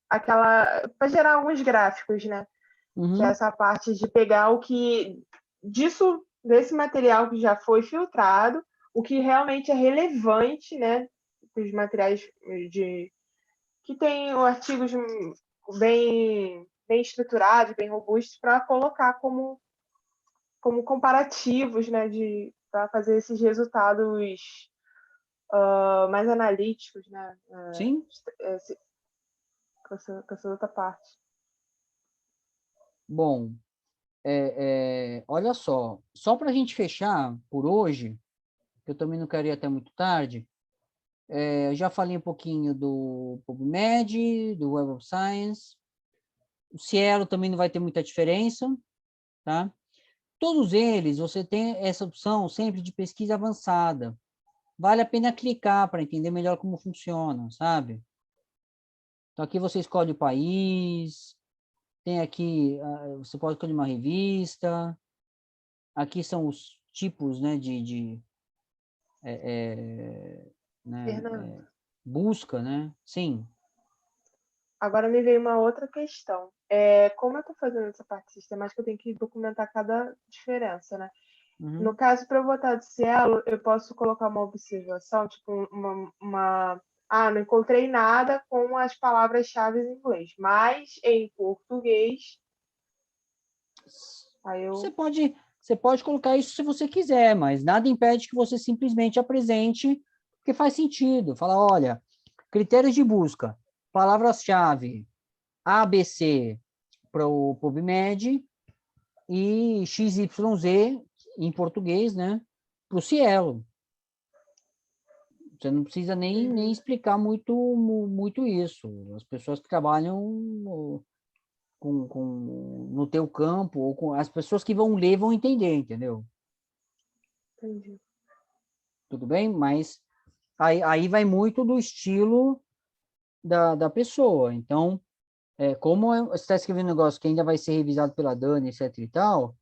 aquela. Para gerar alguns gráficos, né? Que é uhum, essa parte de pegar o que. Desse material que já foi filtrado, o que realmente é relevante, né? Os materiais que tem artigos bem estruturados, bem robustos, para colocar como comparativos, né, para fazer esses resultados mais analíticos, né, sim. com essa outra parte. Bom, olha só para a gente fechar por hoje, que eu também não quero ir até muito tarde, eu já falei um pouquinho do PubMed, do Web of Science, o Cielo também não vai ter muita diferença, tá? Todos eles, você tem essa opção sempre de pesquisa avançada. Vale a pena clicar para entender melhor como funciona, sabe? Então, aqui você escolhe o país, tem aqui, você pode escolher uma revista, aqui são os tipos, né, né, Fernando, busca, né? Sim. agora me veio uma outra questão. Como eu estou fazendo essa parte sistemática, eu tenho que documentar cada diferença, né? Uhum. No caso, para eu botar de Cielo, eu posso colocar uma observação, tipo não encontrei nada com as palavras-chave em inglês, mas em português, aí Você eu... pode, Você pode colocar isso se você quiser, mas nada impede que você simplesmente apresente, porque faz sentido. Fala, olha, critérios de busca, palavras-chave, ABC para o PubMed e XYZ em português, né, para o Cielo. Você não precisa nem explicar muito isso. As pessoas que trabalham no teu campo, ou com as pessoas que vão ler vão entender, entendeu? Entendi. Tudo bem? Mas aí vai muito do estilo da pessoa. Então, como você está escrevendo um negócio que ainda vai ser revisado pela Dani, etc e tal,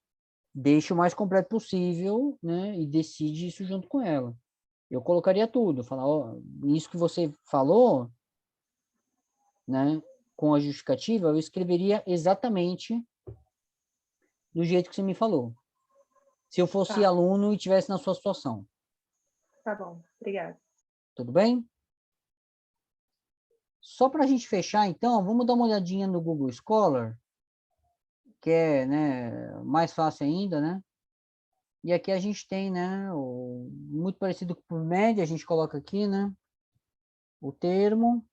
deixa o mais completo possível, né? E decide isso junto com ela. Eu colocaria tudo, falar, ó, isso que você falou, né? Com a justificativa, eu escreveria exatamente do jeito que você me falou. Se eu fosse Tá. aluno e estivesse na sua situação. Tá bom, obrigada. Tudo bem? Só para a gente fechar, então, vamos dar uma olhadinha no Google Scholar, que é, né, mais fácil ainda, né? E aqui a gente tem, né, muito parecido com o PubMed, a gente coloca aqui, né, o termo,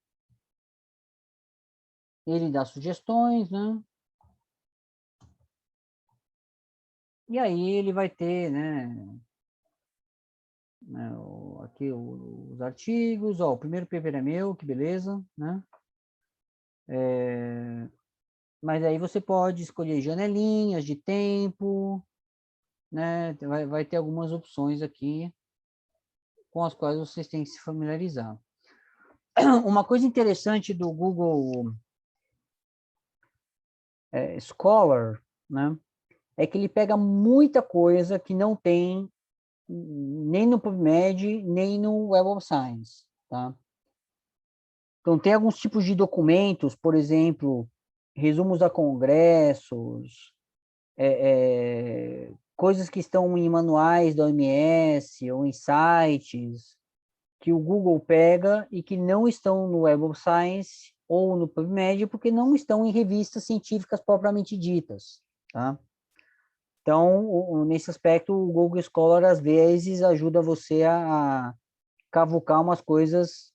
ele dá sugestões, né? E aí ele vai ter, aqui os artigos, ó, o primeiro paper é meu, que beleza, né? Mas aí você pode escolher janelinhas de tempo, né? Vai ter algumas opções aqui com as quais vocês têm que se familiarizar. Uma coisa interessante do Google Scholar, né? É que ele pega muita coisa que não tem nem no PubMed, nem no Web of Science, tá? Então, tem alguns tipos de documentos, por exemplo, resumos a congressos, coisas que estão em manuais da OMS ou em sites que o Google pega e que não estão no Web of Science ou no PubMed porque não estão em revistas científicas propriamente ditas, tá? Então, nesse aspecto, o Google Scholar, às vezes, ajuda você a cavucar umas coisas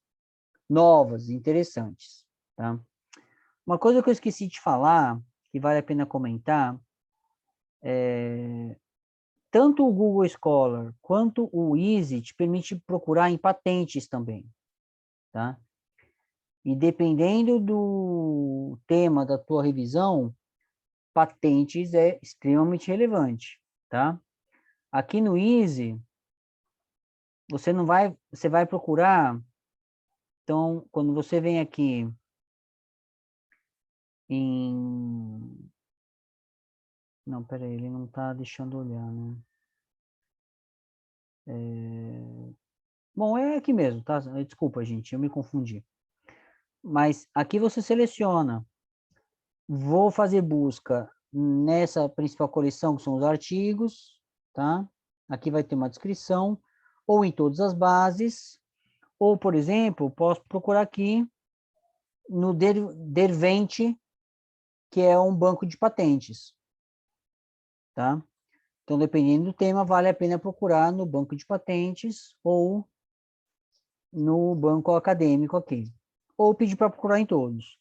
novas, interessantes, tá? Uma coisa que eu esqueci de falar, que vale a pena comentar, tanto o Google Scholar quanto o Easy te permite procurar em patentes também, tá? E dependendo do tema da tua revisão, patentes é extremamente relevante, tá? Aqui no Easy, você vai procurar, então, quando você vem aqui em... Não, peraí, ele não está deixando olhar, né? Bom, é aqui mesmo, tá? Desculpa, gente, eu me confundi. Mas aqui você seleciona. Vou fazer busca nessa principal coleção, que são os artigos, tá? Aqui vai ter uma descrição, ou em todas as bases, ou, por exemplo, posso procurar aqui no Derwent, que é um banco de patentes, tá? Então, dependendo do tema, vale a pena procurar no banco de patentes ou no banco acadêmico aqui. Ou pedir para procurar em todos.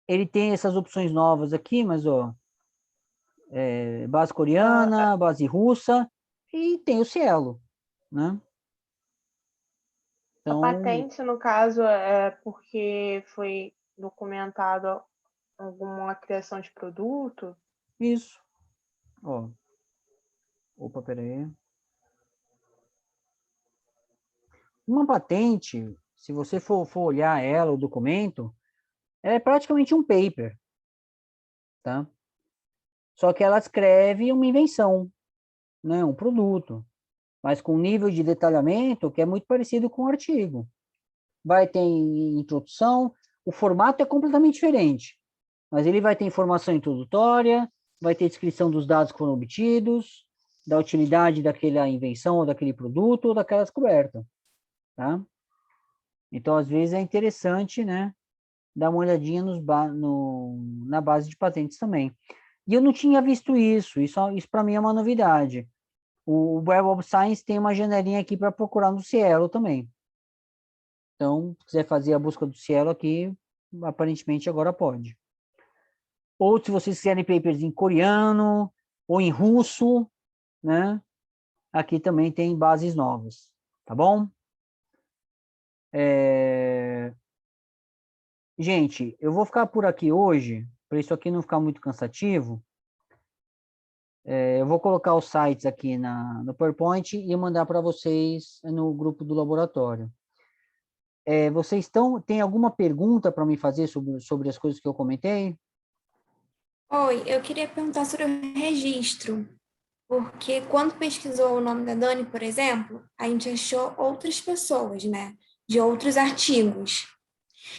Ele tem essas opções novas aqui, mas, ó, base coreana, base russa, e tem o Cielo, né? A Então, patente, no caso, é porque foi documentado alguma criação de produto? isso. Ó, opa, peraí. Uma patente, se você for olhar ela, o documento, ela é praticamente um paper, tá? Só que ela escreve uma invenção, né? Um produto, mas com um nível de detalhamento que é muito parecido com o artigo. Vai ter introdução, o formato é completamente diferente, mas ele vai ter informação introdutória, vai ter descrição dos dados que foram obtidos, da utilidade daquela invenção, ou daquele produto, ou daquela descoberta, tá? Então, às vezes, é interessante, né, dar uma olhadinha na base de patentes também. E eu não tinha visto isso para mim é uma novidade. O Web of Science tem uma janelinha aqui para procurar no Cielo também. Então, se quiser fazer a busca do Cielo aqui, aparentemente agora pode. Ou se vocês quiserem papers em coreano ou em russo, né? Aqui também tem bases novas, tá bom? Gente, eu vou ficar por aqui hoje, para isso aqui não ficar muito cansativo. Eu vou colocar os sites aqui no PowerPoint e mandar para vocês no grupo do laboratório. Vocês têm alguma pergunta para me fazer sobre as coisas que eu comentei? Oi, eu queria perguntar sobre o registro, porque quando pesquisou o nome da Dani, por exemplo, a gente achou outras pessoas, né, de outros artigos.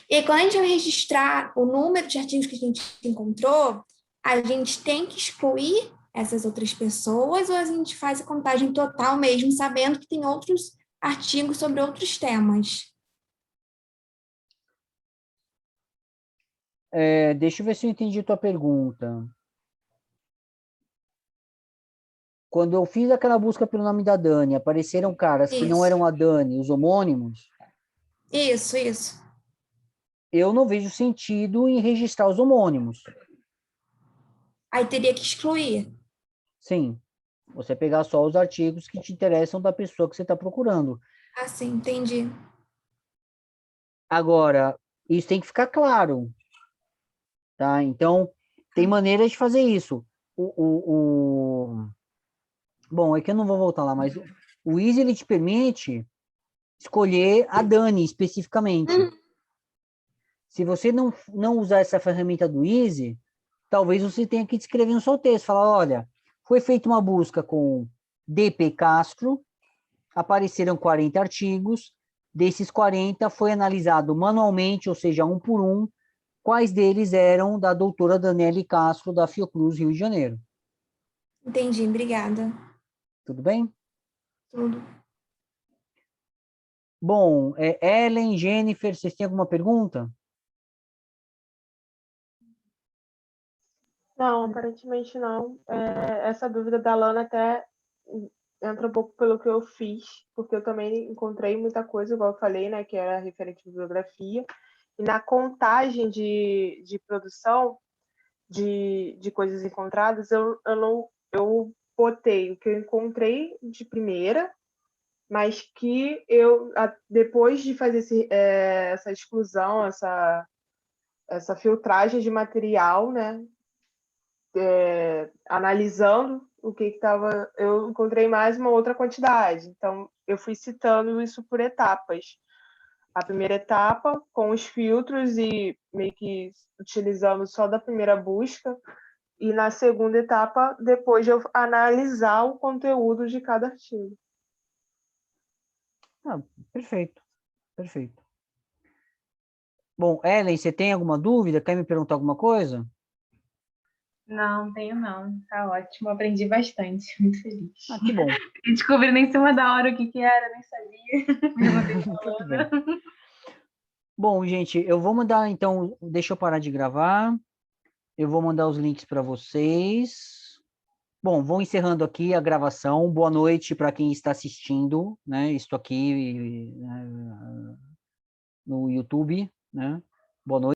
E aí, quando a gente vai registrar o número de artigos que a gente encontrou, a gente tem que excluir essas outras pessoas ou a gente faz a contagem total mesmo, sabendo que tem outros artigos sobre outros temas? Deixa eu ver se eu entendi a tua pergunta. Quando eu fiz aquela busca pelo nome da Dani, apareceram caras que não eram a Dani, os homônimos? Isso. Eu não vejo sentido em registrar os homônimos. Aí teria que excluir. Sim. Você pegar só os artigos que te interessam da pessoa que você está procurando. Ah, sim, entendi. Agora, isso tem que ficar claro. Tá? Então, tem maneiras de fazer isso. Bom, é que eu não vou voltar lá, mas o Easy ele te permite escolher a Dani especificamente. Se você não usar essa ferramenta do Easy, talvez você tenha que descrever no seu texto. Falar, olha, foi feita uma busca com D.P. Castro, apareceram 40 artigos, desses 40 foi analisado manualmente, ou seja, um por um, quais deles eram da doutora Daniele Castro, da Fiocruz, Rio de Janeiro. Entendi, obrigada. Tudo bem? Tudo. Bom, Ellen, Jennifer, vocês têm alguma pergunta? Não, aparentemente não. Essa dúvida da Lana até entra um pouco pelo que eu fiz, porque eu também encontrei muita coisa, igual eu falei, né, que era referente à bibliografia. E na contagem de produção de coisas encontradas, eu botei o que eu encontrei de primeira, mas que depois de fazer essa exclusão, essa filtragem de material, né, analisando o que estava, eu encontrei mais uma outra quantidade. Então, eu fui citando isso por etapas. A primeira etapa, com os filtros e meio que utilizando só da primeira busca, e na segunda etapa, depois de eu analisar o conteúdo de cada artigo. Perfeito. Bom, Ellen, você tem alguma dúvida? Quer me perguntar alguma coisa? Não, tenho não. Tá ótimo. Aprendi bastante. Muito feliz. Que bom. Descobrindo em cima da hora o que era, nem sabia. Muito bem. Bom, gente, eu vou mandar, então, deixa eu parar de gravar. Eu vou mandar os links para vocês. Bom, vou encerrando aqui a gravação. Boa noite para quem está assistindo, né? Estou aqui no YouTube, né? Boa noite.